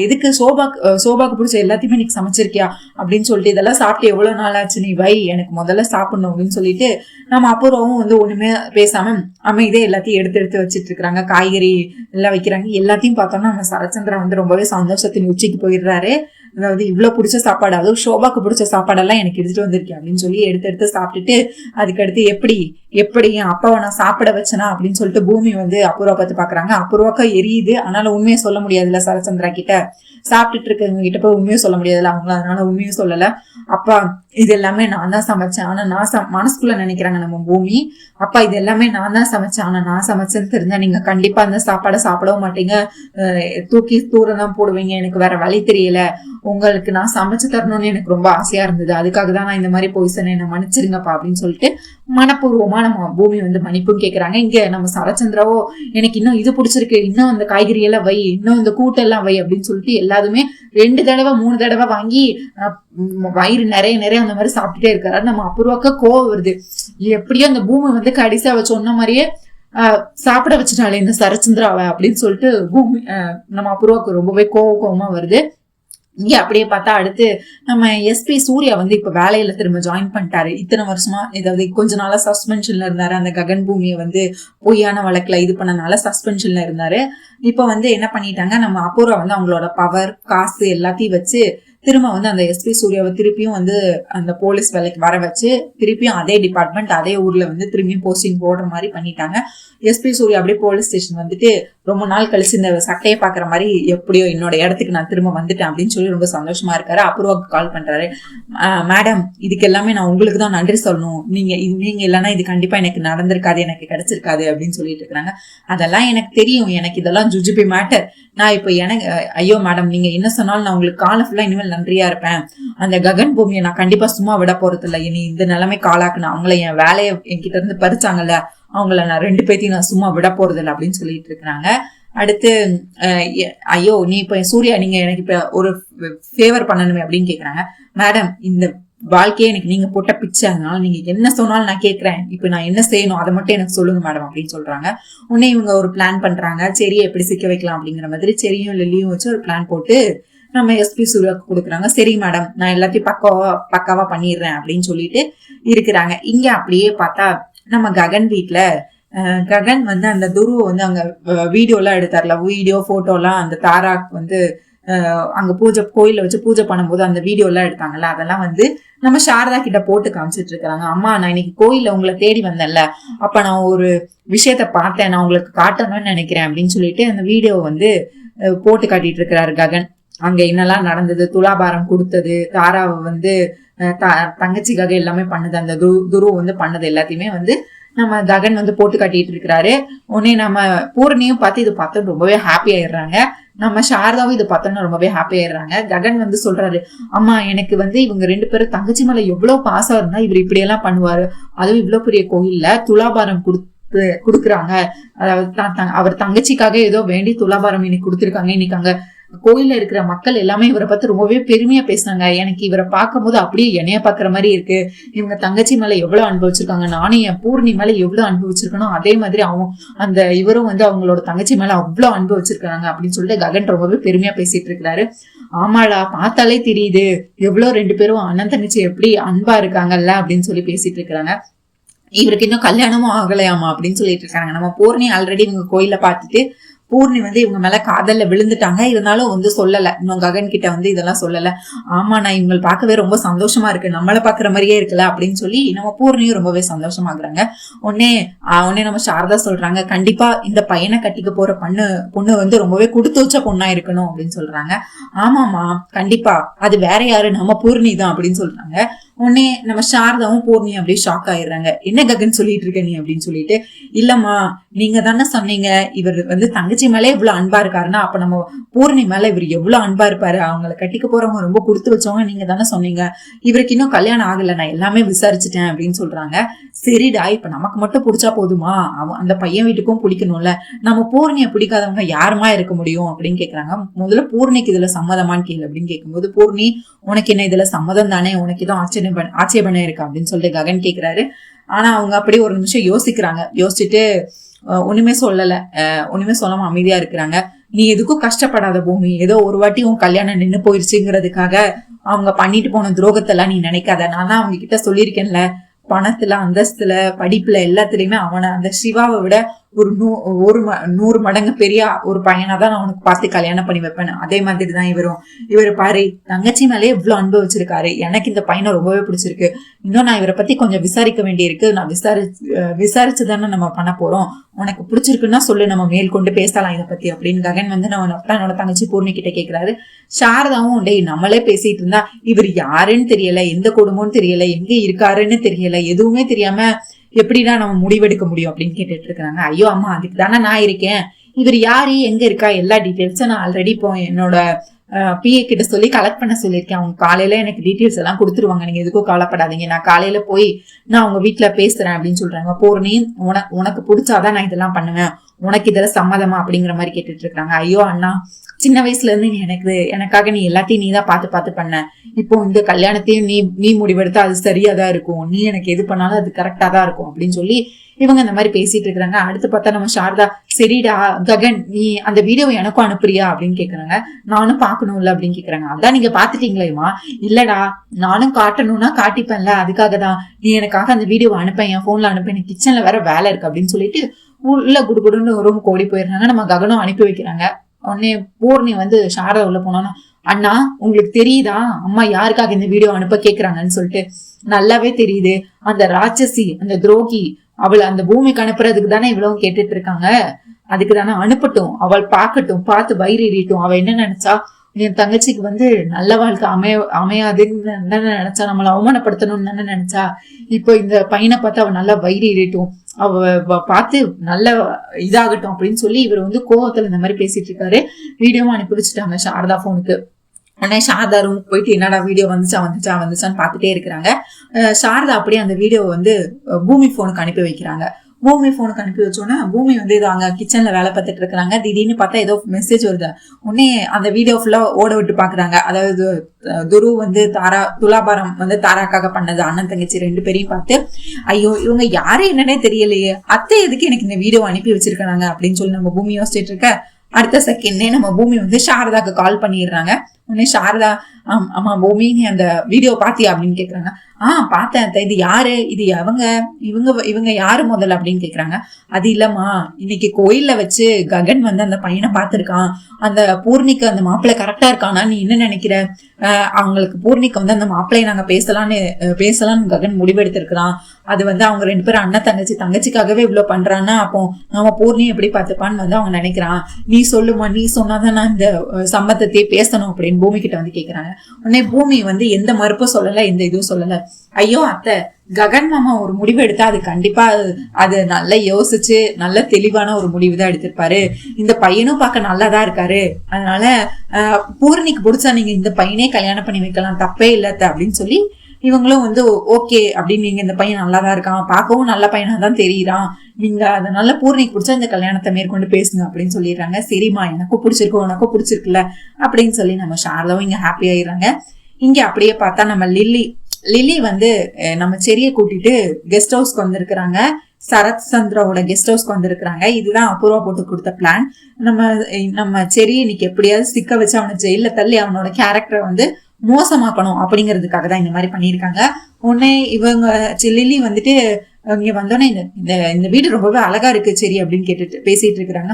எதுக்கு சோபாக்கு பிடிச்ச எல்லாத்தையுமே நீ சமைச்சிருக்கியா அப்படின்னு சொல்லிட்டு, இதெல்லாம் சாப்பிட்டு எவ்வளவு நாள் ஆச்சு, நீ வை, எனக்கு முதல்ல சாப்பிடணும் அப்படின்னு சொல்லிட்டு நம்ம அபூர்வாவும் வந்து ஒண்ணுமே பேசாம அமைதியே எல்லாத்தையும் எடுத்து வச்சிட்டு இருக்காங்க. காய்கறி எல்லாம் வைக்கிறாங்க. எல்லாத்தையும் பார்த்தோம்னா நம்ம சரச்சந்திரா வந்து ரொம்பவே சந்தோஷத்தின் உச்சிக்கு போயிடுறாரு. அதாவது இவ்வளவு பிடிச்ச சாப்பாடு, அதுவும் சோபாக்கு பிடிச்ச சாப்பாடெல்லாம் எனக்கு எடுத்துட்டு வந்திருக்கேன் அப்படின்னு சொல்லி எடுத்து சாப்பிட்டுட்டு, அதுக்கடுத்து எப்படி என் அப்பாவை நான் சாப்பிட வச்சனா அப்படின்னு சொல்லிட்டு பூமி வந்து அபூர்வா பார்த்து பாக்குறாங்க. அபூர்வாக்கா எரியுது. ஆனாலும் உண்மையை சொல்ல முடியாதுல்ல சரச்சந்திரா கிட்ட, சாப்பிட்டுட்டு இருக்கவங்க கிட்ட போய் உண்மையும் சொல்ல முடியாதுல்ல அவங்கள, அதனால உண்மையும் சொல்லல. அப்பா இது எல்லாமே நான் தான் சமைச்சேன், ஆனா நான் மனசுக்குள்ள நினைக்கிறாங்க நம்ம பூமி, அப்பா இது எல்லாமே நான் தான் சமைச்சேன், ஆனா நான் சமைச்சேன்னு தெரிஞ்சா நீங்க கண்டிப்பா அந்த சாப்பாடை சாப்பிடவும் மாட்டீங்க, தூக்கி தூரம் தான் போடுவீங்க, எனக்கு வேற வழி தெரியல, உங்களுக்கு நான் சமைச்சு தரணும்னு எனக்கு ரொம்ப ஆசையா இருந்தது, அதுக்காக தான் நான் இந்த மாதிரி போய்சனை, என்ன மன்னிச்சிருங்கப்பா அப்படின்னு சொல்லிட்டு மனப்பூர்வமா நம்ம பூமி வந்து மன்னிப்பும் கேட்கறாங்க. இங்க நம்ம சரச்சந்திராவோ எனக்கு இன்னும் இது பிடிச்சிருக்கு, இன்னும் அந்த காய்கறி எல்லாம் வை, இன்னும் இந்த கூட்டெல்லாம் வை அப்படின்னு சொல்லிட்டு எல்லாதுமே 2 தடவை 3 தடவை வாங்கி வயிறு நிறைய அந்த மாதிரி சாப்பிட்டுட்டே இருக்காரு. நம்ம அபூர்வாக்கா கோவம் வருது. எப்படியோ அந்த பூமி வந்து கடைசியா அவ சொன்ன மாதிரியே சாப்பிட வச்சுட்டாளே இந்த சரச்சந்திராவை அப்படின்னு சொல்லிட்டு பூமி நம்ம அபூர்வாக்கு ரொம்பவே கோவமா வருது. இங்க அப்படியே பார்த்தா அடுத்து நம்ம எஸ்பி சூர்யா வந்து இப்ப வேலையில திரும்ப ஜாயின் பண்ணிட்டாரு. இத்தனை வருஷமா ஏதாவது கொஞ்ச நாளா சஸ்பென்ஷன்ல இருந்தாரு. அந்த ககன் பூமியை வந்து பொய்யான வழக்குல இது பண்ணனால சஸ்பென்ஷன்ல இருந்தாரு. இப்ப வந்து என்ன பண்ணிட்டாங்க, நம்ம அபூர்வா வந்து அவங்களோட பவர் காசு எல்லாத்தையும் வச்சு திரும்ப வந்து அந்த எஸ்பி சூர்யாவை திருப்பியும் வந்து அந்த போலீஸ் வேலைக்கு வர வச்சு திருப்பியும் அதே டிபார்ட்மெண்ட் அதே ஊர்ல வந்து திரும்பியும் போஸ்டிங் போடுற மாதிரி பண்ணிட்டாங்க. எஸ்பி சூர்யா அப்படியே போலீஸ் ஸ்டேஷன் வந்துட்டு ரொம்ப நாள் கழிச்சு இந்த சட்டையை பாக்குற மாதிரி எப்படியோ என்னோட இடத்துக்கு நான் திரும்ப வந்துட்டேன் அப்படின்னு சொல்லி ரொம்ப சந்தோஷமா இருக்காரு. அபூர்வாக்கு கால் பண்றாரு. மேடம் இதுக்கு எல்லாமே நான் உங்களுக்கு தான் நன்றி சொல்லணும், நீங்க இல்லைன்னா இது கண்டிப்பா எனக்கு நடந்திருக்காது, எனக்கு கிடைச்சிருக்காது அப்படின்னு சொல்லிட்டு இருக்கிறாங்க. அதெல்லாம் எனக்கு தெரியும், எனக்கு இதெல்லாம் ஜுஜுபி மேட்டர். நான் இப்போ எனக்கு ஐயோ மேடம் நீங்க என்ன சொன்னாலும் நான் உங்களுக்கு காலை ஃபுல்லா இனிமேல் நன்றியா இருப்பேன். அந்த ககன் பூமியை நான் கண்டிப்பா சும்மா விட போறது இல்லை. இனி இந்த நிலைமை காலாக்குன அவங்கள என் வேலையை என்கிட்ட இருந்து பறிச்சாங்கல்ல, அவங்கள நான் 2 பேத்தையும் நான் சும்மா விட போறது இல்லை அப்படின்னு சொல்லிட்டு இருக்கிறாங்க. அடுத்து ஐயோ நீ இப்ப சூர்யா நீங்க எனக்கு இப்ப ஒரு ஃபேவர் பண்ணணுமே அப்படின்னு கேக்குறாங்க. மேடம் இந்த வாழ்க்கையே எனக்கு நீங்க போட்ட பிச்சை, அதனால நீங்க என்ன சொன்னாலும் நான் கேட்கறேன், இப்ப நான் என்ன செய்யணும் அதை மட்டும் எனக்கு சொல்லுங்க மேடம் அப்படின்னு சொல்றாங்க. உடனே இவங்க ஒரு பிளான் பண்றாங்க, செரியை எப்படி சிக்க வைக்கலாம் அப்படிங்கிற மாதிரி செரியும் லில்லியும் வச்சு ஒரு பிளான் போட்டு நம்ம எஸ்பி சூர்யாவுக்கு கொடுக்குறாங்க. சரி மேடம் நான் எல்லாத்தையும் பக்காவா பண்ணிடுறேன் அப்படின்னு சொல்லிட்டு இருக்கிறாங்க. இங்க அப்படியே பார்த்தா நம்ம ககன் வீட்டுல ககன் வந்து அந்த துருவ வந்து அங்க வீடியோ எல்லாம் எடுத்தார்ல, வீடியோ போட்டோ எல்லாம் அந்த தாராக்கு வந்து அங்க கோயில வச்சு பூஜை பண்ணும்போது அந்த வீடியோ எல்லாம் எடுத்தாங்கல்ல, அதெல்லாம் வந்து நம்ம சாரதா கிட்ட போட்டு காமிச்சிட்டு இருக்கிறாங்க. அம்மா நான் இன்னைக்கு கோயில உங்களை தேடி வந்தேன்ல, அப்ப நான் ஒரு விஷயத்த பார்த்தேன், நான் உங்களுக்கு காட்டணும்னு நினைக்கிறேன் அப்படின்னு சொல்லிட்டு அந்த வீடியோ வந்து போட்டு காட்டிட்டு இருக்கிறாரு ககன். அங்க என்னெல்லாம் நடந்தது, துலாபாரம் கொடுத்தது, தாராவை வந்து தங்கச்சிக்காக எல்லாமே பண்ணது, அந்த துருவ வந்து பண்ணது எல்லாத்தையுமே வந்து நம்ம ககன் வந்து போட்டு காட்டிட்டு இருக்கிறாரு. உடனே நம்ம பூரணியும் பார்த்து இது பார்த்தோம் ரொம்பவே ஹாப்பி ஆயிடுறாங்க. நம்ம சாரதாவும் இதை பார்த்தோம்னா ரொம்பவே ஹாப்பி ஆயிடுறாங்க. ககன் வந்து சொல்றாரு, அம்மா எனக்கு வந்து இவங்க 2 பேரும் தங்கச்சி மேல எவ்வளவு பாசம் இருந்தா இவர் இப்படி எல்லாம் பண்ணுவாரு, அதுவும் இவ்வளவு பெரிய கோயில்ல துலாபாரம் கொடுக்குறாங்க, அதாவது அவர் தங்கச்சிக்காக ஏதோ வேண்டி துலாபாரம் இன்னைக்கு கொடுத்துருக்காங்க, இன்னைக்கு அங்க கோயில்ல இருக்கிற மக்கள் எல்லாமே இவரை பத்தி ரொம்பவே பெருமையா பேசினாங்க. எனக்கு இவரை பார்க்கும்போது அப்படியே என்னைய பாக்குற மாதிரி இருக்கு. இவங்க தங்கச்சி மேல எவ்வளவு அனுபவிச்சிருக்காங்க, நானும் என் பூர்ணி மேல எவ்வளவு அனுபவிச்சிருக்கணும், அதே மாதிரி அந்த இவரும் வந்து அவங்களோட தங்கச்சி மேல அவ்வளவு அனுபவிச்சிருக்காங்க அப்படின்னு சொல்லிட்டு ககன் ரொம்பவே பெருமையா பேசிட்டு இருக்கிறாரு. ஆமாடா, பார்த்தாலே தெரியுது எவ்வளவு 2 பேரும் அண்ணன் தங்கச்சி எப்படி அன்பா இருக்காங்கல்ல அப்படின்னு சொல்லி பேசிட்டு இருக்கிறாங்க. இவருக்கு இன்னும் கல்யாணமும் ஆகலையாமா அப்படின்னு சொல்லிட்டு இருக்காங்க. நம்ம பூர்ணி ஆல்ரெடி இவங்க கோயில பார்த்துட்டு பூர்ணி வந்து இவங்க மேல காதல்ல விழுந்துட்டாங்க. இருந்தாலும் வந்து சொல்லல, இன்னும் ககன் கிட்ட வந்து இதெல்லாம் சொல்லல. ஆமா, நான் இவங்க பார்க்கவே ரொம்ப சந்தோஷமா இருக்கு, நம்மள பாக்குற மாதிரியே இருக்குல்ல அப்படின்னு சொல்லி நம்ம பூர்ணியும் ரொம்பவே சந்தோஷமாக்குறாங்க. உடனே நம்ம சாரதா சொல்றாங்க, கண்டிப்பா இந்த பையனை கட்டிக்க போற பொண்ணு வந்து ரொம்பவே கொடுத்து வச்ச பொண்ணா இருக்கணும் அப்படின்னு சொல்றாங்க. ஆமாமா, கண்டிப்பா அது வேற யாரு, நம்ம பூர்ணி தான் அப்படின்னு சொல்றாங்க. உடனே நம்ம சாரதாவும் பூர்ணி அப்படியே ஷாக் ஆயிடுறாங்க. என்ன ககன் சொல்லிட்டு இருக்க நீ அப்படின்னு சொல்லிட்டு. இல்லம்மா, நீங்க தானே சொன்னீங்க இவர் வந்து தங்கச்சி மேலே இவ்வளவு அன்பா இருக்காருன்னா, அப்ப நம்ம பூர்ணி மேல இவர் எவ்வளவு அன்பா இருப்பாரு, அவங்களை கட்டிக்க போறவங்க ரொம்ப கொடுத்து வச்சவங்க நீங்க தானே சொன்னீங்க. இவருக்கு இன்னும் கல்யாணம் ஆகல, நான் எல்லாமே விசாரிச்சுட்டேன் அப்படின்னு சொல்றாங்க. சரிடா, இப்ப நமக்கு மட்டும் பிடிச்சா போதுமா, அந்த பையன் வீட்டுக்கும் பிடிக்கணும்ல, நம்ம பூர்ணியை பிடிக்காதவங்க யாருமா இருக்க முடியும் அப்படின்னு கேக்குறாங்க. முதல்ல பூர்ணிக்கு இதுல சம்மதமான்னு கேளு அப்படின்னு கேட்கும்போது, பூர்ணி உனக்கு என்ன இதுல சம்மதம் தானே, உனக்கு எதுவும் ஆட்சேபனை இருக்கு அப்படின்னு சொல்லிட்டு ககன் கேக்குறாரு. ஆனா அவங்க அப்படியே ஒரு நிமிஷம் யோசிக்கிறாங்க. யோசிச்சுட்டு ஒண்ணுமே சொல்லாம அமைதியா இருக்கிறாங்க. நீ எதுக்கும் கஷ்டப்படாத பூமி, ஏதோ ஒரு வாட்டி உன் கல்யாணம் நின்னு போயிருச்சுங்கிறதுக்காக அவங்க பண்ணிட்டு போன துரோகத்தெல்லாம் நீ நினைக்காத. நான் தான் அவங்க கிட்ட சொல்லியிருக்கேன்ல, பணத்துல அந்தஸ்துல படிப்புல எல்லாத்துலயுமே அவனை அந்த சிவாவை விட ஒரு 100 மடங்கு பெரிய ஒரு பையனா தான் நான் உனக்கு பார்த்து கல்யாணம் பண்ணி வைப்பேன். அதே மாதிரிதான் இவரு பாரு, தங்கச்சி மேலே இவ்வளவு அனுபவிச்சிருக்காரு. எனக்கு இந்த பையனை ரொம்பவே பிடிச்சிருக்கு. இன்னும் நான் இவரை பத்தி கொஞ்சம் விசாரிக்க வேண்டியிருக்கு. நான் விசாரிச்சுதானே நம்ம பண்ண போறோம். உனக்கு பிடிச்சிருக்குன்னா சொல்லு, நம்ம மேல் கொண்டு பேசலாம் இதை பத்தி அப்படின்னு ககன் வந்து என்னோட தங்கச்சி பூர்ணி கிட்ட கேக்குறாரு. சாரதாவும் டேய், நம்மளே பேசிட்டு இருந்தா இவர் யாருன்னு தெரியல, எந்த குடும்பம்னு தெரியல, எங்க இருக்காருன்னு தெரியல, எதுவுமே தெரியாம எப்படின்னா நம்ம முடிவெடுக்க முடியும் அப்படின்னு கேட்டுட்டு இருக்காங்க. ஐயோ அம்மா, அதுக்கு தானே நான் இருக்கேன். இவர் யாரு, எங்க இருக்கா, எல்லா டீட்டெயில்ஸும் நான் ஆல்ரெடி இப்போ என்னோட பிஏ கிட்ட சொல்லி கலெக்ட் பண்ண சொல்லியிருக்கேன். அவங்க காலையில எனக்கு டீட்டெயில்ஸ் எல்லாம் கொடுத்துருவாங்க, நீங்க எதுக்கும் கவலைப்படாதீங்க, நான் காலையில போய் நான் அவங்க வீட்டுல பேசுறேன் அப்படின்னு சொல்றாங்க. பூர்ணி, உனக்கு பிடிச்சாதான் நான் இதெல்லாம் பண்ணுவேன், உனக்கு இதெல்லாம் சம்மதமா அப்படிங்கிற மாதிரி கேட்டுட்டு இருக்காங்க. ஐயோ அண்ணா, சின்ன வயசுல இருந்து எனக்காக நீ எல்லாத்தையும் நீ தான் பார்த்து பண்ண. இப்போ இந்த கல்யாணத்தையும் நீ முடிவெடுத்தா அது சரியாதான் இருக்கும், நீ எனக்கு எது பண்ணாலும் அது கரெக்டா தான் இருக்கும் அப்படின்னு சொல்லி இவங்க இந்த மாதிரி பேசிட்டு இருக்கிறாங்க. அடுத்து பார்த்தா நம்ம சாரதா, சரிடா ககன், நீ அந்த வீடியோவை எனக்கும் அனுப்புறியா அப்படின்னு கேக்குறாங்க. நானும் பாக்கணும்ல அப்படின்னு கேக்குறாங்க. அதான் நீங்க பாத்துட்டீங்களேமா? இல்லடா, நானும் காட்டணும்னா காட்டிப்பேன்ல, அதுக்காக தான் நீ எனக்காக அந்த வீடியோவை அனுப்பேன், என் போன்ல அனுப்பேன், எனக்கு கிச்சன்ல வேற வேலை இருக்கு அப்படின்னு சொல்லிட்டு உள்ள குடுகுடுன்னு ரூமுக்கு ஓடி போயிடுறாங்க. நம்ம ககனும் அனுப்பி வைக்கிறாங்க. உடனே பூர்ணி வந்து சாரதா உள்ள போனோன்னா, அண்ணா உங்களுக்கு தெரியுதா அம்மா யாருக்காக இந்த வீடியோ அனுப்ப கேக்குறாங்கன்னு சொல்லிட்டு. நல்லாவே தெரியுது, அந்த ராட்சசி, அந்த துரோகி, அவளை அந்த பூமிக்கு அனுப்புறதுக்கு தானே இவ்வளவு கேட்டுட்டு இருக்காங்க. அதுக்கு தானே அனுப்பட்டும், அவள் பார்க்கட்டும், பார்த்து வயிறு எறியட்டும். அவ என்ன நினைச்சா, என் தங்கச்சிக்கு வந்து நல்ல வாழ்க்கை அமையாதுன்னு நினைச்சா, நம்மளை அவமானப்படுத்தணும்னு தானே நினைச்சா. இப்போ இந்த பையனை பார்த்து அவ நல்லா வயிறு எறியட்டும், அவ பார்த்து நல்ல இதாகட்டும் அப்படின்னு சொல்லி இவர் வந்து கோவத்துல இந்த மாதிரி பேசிட்டு இருக்காரு. வீடியோவும் அனுப்பி வச்சுட்டாங்க சாரதா போனுக்கு. உடனே சாரதா ரூமுக்கு போயிட்டு என்னடா வீடியோ வந்துச்சான்னு பாத்துட்டே இருக்கிறாங்க. சாரதா அப்படியே அந்த வீடியோ வந்து பூமி போனுக்கு அனுப்பி வைக்கிறாங்க. பூமி போனுக்கு அனுப்பி வச்சோன்னா பூமி வந்து ஏதோ அங்க கிச்சன்ல வேலை பார்த்துட்டு இருக்கிறாங்க. திடீர்னு பார்த்தா ஏதோ மெசேஜ் வருது. உடனே அந்த வீடியோ ஃபுல்லா ஓட விட்டு பாக்குறாங்க. அதாவது துரு வந்து துலாபாரம் வந்து தாராக்காக பண்ணது, அண்ணன் தங்கச்சி 2 பேரையும் பார்த்து, ஐயோ இவங்க யாரு என்னன்னே தெரியலையே, அத்தை எதுக்கு எனக்கு இந்த வீடியோ அனுப்பி வச்சிருக்காங்க அப்படின்னு சொல்லி நம்ம பூமி யோசிச்சுட்டு இருக்க. அடுத்த செகண்டே நம்ம பூமி வந்து சாரதாக்கு கால் பண்ணிடுறாங்க. உடனே சாரதா, ஆமா பூமி, நீ அந்த வீடியோ பாத்தியா அப்படின்னு கேக்குறாங்க. பார்த்தேன், இது யாரு, இது இவங்க யாரு முதல்ல அப்படின்னு கேக்குறாங்க. அது இல்லம்மா, இன்னைக்கு கோயில்ல வச்சு ககன் வந்து அந்த பையனை பார்த்திருக்கான், அந்த பூர்ணிக்கு அந்த மாப்பிள்ளை கரெக்டா இருக்கானா, நீ என்ன நினைக்கிற, அவங்களுக்கு பூர்ணிக்கு வந்து அந்த மாப்பிள்ளையை நாங்க பேசலாம்னு ககன் முடிவெடுத்திருக்கிறான். அது வந்து அவங்க 2 பேரும் அண்ணன் தங்கச்சிக்காகவே இவ்வளவு பண்றான்னா, அப்போ நம்ம பூர்ணி எப்படி பார்த்துப்பான்னு வந்து அவங்க நினைக்கிறான். நீ சொல்லுமா, நீ சொன்னாதான் நான் இந்த சம்மதத்தையே பேசணும் அப்படின்னு பூமி கிட்ட வந்து கேக்குறாங்க. உடனே பூமி வந்து எந்த மறுப்பும் சொல்லல, எந்த இதுவும் சொல்லல. ஐயோ அத்தை, ககன் மாமா ஒரு முடிவு எடுத்தா அது கண்டிப்பா அது நல்லா யோசிச்சு நல்ல தெளிவான ஒரு முடிவு தான் எடுத்திருப்பாரு. இந்த பையனும் பார்க்க நல்லாதான் இருக்காரு, அதனால பூர்ணிக்கு பிடிச்சா நீங்க இந்த பையனே கல்யாணம் பண்ணி வைக்கலாம், தப்பே இல்லத்த அப்படின்னு சொல்லி இவங்களும் வந்து ஓகே அப்படின்னு, நீங்க இந்த பையன் நல்லாதான் இருக்கான், பார்க்கவும் நல்ல பையனா தான் தெரியுறான், நீங்க அதனால பூர்ணிக்கு பிடிச்சா இந்த கல்யாணத்தை மேற்கொண்டு பேசுங்க அப்படின்னு சொல்லிடுறாங்க. சரிம்மா எனக்கும் பிடிச்சிருக்கு உனக்கும் பிடிச்சிருக்குல்ல அப்படின்னு சொல்லி நம்ம சாரதாவும் இங்க ஹாப்பி ஆயிடுறாங்க. இங்க அப்படியே பார்த்தா நம்ம லில்லி வந்து நம்ம செரியை கூட்டிட்டு கெஸ்ட் ஹவுஸ்க்கு வந்திருக்கிறாங்க. சரத் சந்திராவோட கெஸ்ட் ஹவுஸ்க்கு வந்திருக்கிறாங்க. இதுதான் அபூர்வா போட்டு கொடுத்த பிளான். நம்ம செரி இன்னைக்கு எப்படியாவது சிக்க வச்சு அவனை ஜெயில தள்ளி அவனோட கேரக்டரை வந்து மோசமாக்கணும் அப்படிங்கிறதுக்காக தான் இந்த மாதிரி பண்ணியிருக்காங்க. உடனே இவங்க லில்லி வந்துட்டு இங்க வந்தோடனே இந்த வீடு ரொம்பவே அழகா இருக்கு சரி அப்படின்னு கேட்டுட்டு பேசிட்டு இருக்கிறாங்க.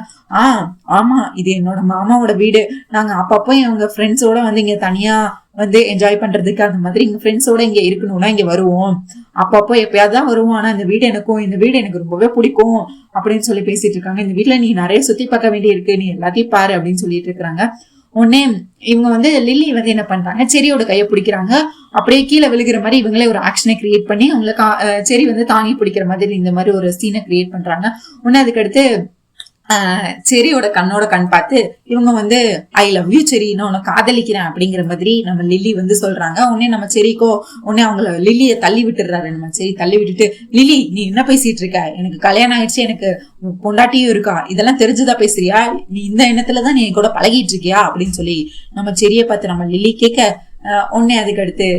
ஆமா இது என்னோட மாமாவோட வீடு, நாங்க அப்பப்போ எங்க ஃப்ரெண்ட்ஸோட வந்து இங்க தனியா வந்து என்ஜாய் பண்றதுக்கு அந்த மாதிரி எங்க ஃப்ரெண்ட்ஸோட இங்க இருக்கணும்னா இங்க வருவோம், அப்பப்போ எப்பயாவது தான் வருவோம், ஆனா இந்த வீடு எனக்கு ரொம்பவே பிடிக்கும் அப்படின்னு சொல்லி பேசிட்டு இருக்காங்க. இந்த வீட்டுல நீ நிறைய சுத்தி பார்க்க வேண்டி இருக்கு, நீ எல்லாத்தையும் பாரு அப்படின்னு சொல்லிட்டு இருக்கிறாங்க. உடனே இவங்க வந்து லில்லி வந்து என்ன பண்றாங்க, செரியோட கையை பிடிக்கிறாங்க. அப்படியே கீழே விழுகிற மாதிரி இவங்களே ஒரு ஆக்ஷனை கிரியேட் பண்ணி அவங்களுக்கு செரி வந்து தாங்கி பிடிக்கிற மாதிரி இந்த மாதிரி ஒரு சீனை கிரியேட் பண்றாங்க. உடனே அதுக்கடுத்து செரியோட கண்ணோட கண் பார்த்து இவங்க வந்து ஐ லவ் யூ செரி, நான் உன்னை காதலிக்கிறேன் அப்படிங்கிற மாதிரி நம்ம லில்லி வந்து சொல்றாங்க. உடனே நம்ம செரிக்கோ உடனே அவங்கள லில்லியை தள்ளி விட்டுறாரு. நம்ம செரி தள்ளி விட்டுட்டு, லில்லி நீ என்ன பேசிட்டு இருக்க, எனக்கு கல்யாணம் ஆயிடுச்சு, எனக்கு பொண்டாட்டியும் இருக்கா, இதெல்லாம் தெரிஞ்சுதான் பேசுறியா, நீ இந்த எண்ணத்துலதான் நீ கூட பழகிட்டு இருக்கியா அப்படின்னு சொல்லி நம்ம செரியை பார்த்து நம்ம லில்லி கேட்க, உடனே அதுக்கு அடுத்து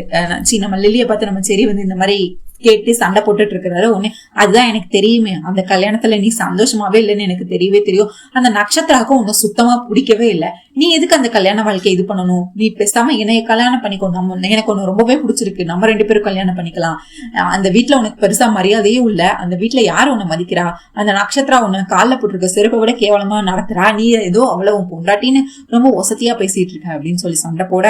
நம்ம லில்லியை பார்த்து நம்ம செரி வந்து இந்த மாதிரி கேட்டு சண்டை போட்டுட்டு இருக்கிறாரு. உடனே அதுதான் எனக்கு தெரியுமே, அந்த கல்யாணத்துல நீ சந்தோஷமாவே இல்லைன்னு எனக்கு தெரியவே தெரியும், அந்த நட்சத்திராக்கும் உன்னை சுத்தமா பிடிக்கவே இல்லை, நீ எதுக்கு அந்த கல்யாண வாழ்க்கையை இது பண்ணணும், நீ பேசாம என்னைய கல்யாணம் பண்ணிக்கோ, எனக்கு ஒண்ணு ரொம்பவே பிடிச்சிருக்கு, நம்ம 2 பேரும் கல்யாணம் பண்ணிக்கலாம், அந்த வீட்டுல உனக்கு பெருசா மரியாதையும் இல்ல, அந்த வீட்டுல யாரு உன்னை மதிக்கிறா, அந்த நட்சத்திரா உன்னை காலில் போட்டிருக்க செருப்பை விட கேவலமா நடத்துறா, நீ ஏதோ அவ்வளவு பொண்டாட்டின்னு ரொம்ப வசதியா பேசிட்டு இருக்க அப்படின்னு சொல்லி சண்டை போட,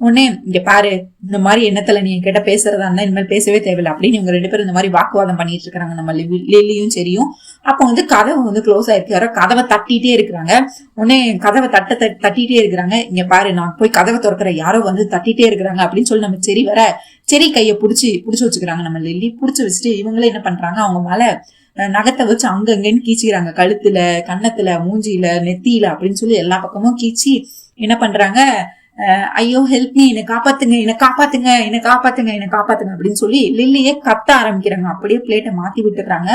உடனே இங்க பாரு இந்த மாதிரி எண்ணத்துல நீ என்கிட்ட பேசுறதா இருந்தா இனிமேல் பேசவே தேவையில்லை அப்படின்னு இவங்க 2 பேரும் இந்த மாதிரி வாக்குவாதம் பண்ணிட்டு இருக்காங்க நம்ம லில்லியும் சரியும். அப்போ வந்து கதவை வந்து க்ளோஸ் ஆயிருக்கு, யாரோ கதவை தட்டிட்டே இருக்கிறாங்க. உடனே கதவை தட்டிட்டே இருக்கிறாங்க. இங்க பாரு நான் போய் கதவை திறக்கிற, யாரோ வந்து தட்டிட்டே இருக்கிறாங்க அப்படின்னு சொல்லி நம்ம செரி கையை புடிச்சு வச்சுக்கிறாங்க. நம்ம லில்லி புடிச்சு வச்சுட்டு இவங்களே என்ன பண்றாங்க, அவங்க மேல நகத்தை வச்சு அங்கங்கன்னு கீச்சிக்கிறாங்க, கழுத்துல கன்னத்துல மூஞ்சியில நெத்தியில அப்படின்னு சொல்லி எல்லா பக்கமும் கீச்சி என்ன பண்றாங்க, ஐயோ ஹெல்ப் மீ, என்னை காப்பாத்துங்க அப்படின்னு சொல்லி லில்லியே கத்த ஆரம்பிக்கிறாங்க. அப்படியே பிளேட்டை மாத்தி விட்டுறாங்க.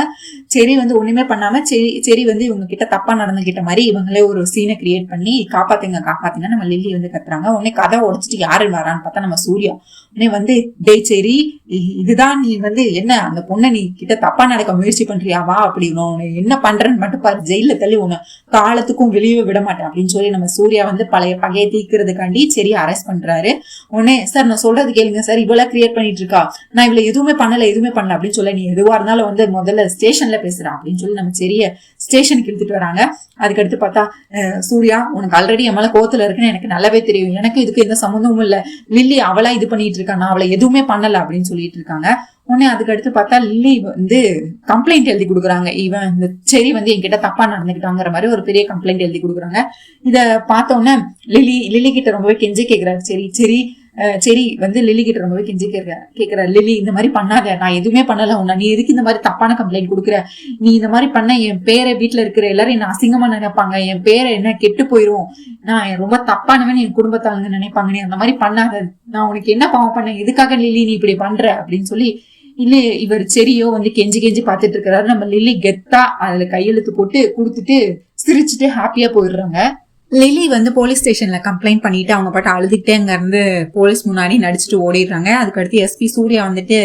செரி வந்து ஒண்ணுமே பண்ணாம செரி வந்து இவங்க கிட்ட தப்பா நடந்துகிட்ட மாதிரி இவங்களே ஒரு சீனை கிரியேட் பண்ணி காப்பாத்துங்க நம்ம லில்லி வந்து கத்துறாங்க. உடனே கதை உடைச்சிட்டு யாரு வரான்னு பார்த்தா நம்ம சூர்யா. உடனே வந்து டே செரி, இதுதான் நீ வந்து என்ன அந்த பொண்ணை நீ கிட்ட தப்பா நடக்க முயற்சி பண்றியாவா, அப்படி என்ன பண்றேன்னு மட்டும் பாரு, ஜெயில தள்ளி உன்னை காலத்துக்கும் வெளியே விட மாட்டேன் அப்படின்னு சொல்லி நம்ம சூர்யா வந்து பழைய பகையை தீக்கிறதுக்காண்டி செரி அரெஸ்ட் பண்றாரு. உடனே சார் நான் சொல்றது கேளுங்க சார், இவ்வளவு கிரியேட் பண்ணிட்டு இருக்கா, நான் இவ்வளவு எதுவுமே பண்ணல அப்படின்னு சொல்ல, நீ எதுவா இருந்தாலும் வந்து முதல்ல ஸ்டேஷன்ல பேசுறான் அப்படின்னு சொல்லி நம்ம செரிய ஸ்டேஷனுக்கு இழுத்துட்டு வராங்க. அதுக்கடுத்து பார்த்தா சூர்யா உனக்கு ஆல்ரெடி என் மேல கோத்துல இருக்குன்னு எனக்கு நல்லாவே தெரியும், எனக்கு இதுக்கு எந்த சம்மந்தமும் இல்ல, லில்லி அவளா இது பண்ணிட்டு இருக்கா, நான் அவளை எதுவுமே பண்ணல அப்படின்னு சொல்லிட்டு இருக்காங்க. உடனே அதுக்கு அடுத்து பார்த்தா லில்லி வந்து கம்ப்ளைண்ட் எழுதி கொடுக்குறாங்க, இவன் இந்த செரி வந்து என்கிட்ட தப்பா நடந்துக்கிட்டாங்கிற மாதிரி ஒரு பெரிய கம்ப்ளைண்ட் எழுதி கொடுக்குறாங்க. இத பார்த்த உடனே லில்லி கிட்ட ரொம்பவே கெஞ்சி கேட்கிறாரு செரி வந்து லில்லி கிட்ட ரொம்பவே கெஞ்சி கேட்கிறாரு, லில்லி இந்த மாதிரி பண்ணாத, நான் எதுவுமே பண்ணல உன்ன, நீ எதுக்கு இந்த மாதிரி தப்பான கம்ப்ளைண்ட் கொடுக்குற, நீ இந்த மாதிரி பண்ண என் பேரை வீட்டுல இருக்கிற எல்லாரும் என்ன அசிங்கமா நினைப்பாங்க, என் பேரை என்ன கெட்டு போயிரும், நான் ரொம்ப தப்பானவன் என் குடும்பத்தாளுங்க நினைப்பாங்க, நீ அந்த மாதிரி பண்ணாத, நான் உனக்கு என்ன பாவம் பண்ண, எதுக்காக லில்லி நீ இப்படி பண்ற அப்படின்னு சொல்லி இல்ல இவர் செரியோ வந்து கெஞ்சி பாத்துட்டு இருக்கிறாரு. நம்ம லில்லி கெத்தா அதுல கையெழுத்து போட்டு கொடுத்துட்டு சிரிச்சுட்டு ஹாப்பியா போயிடுறாங்க. லில்லி வந்து போலீஸ் ஸ்டேஷன்ல கம்ப்ளைண்ட் பண்ணிட்டு அவங்க பாட்டு அழுதுகிட்டே அங்க இருந்து போலீஸ் முன்னாடி நடிச்சுட்டு ஓடிடுறாங்க. அதுக்கடுத்து எஸ்பி சூர்யா வந்துட்டு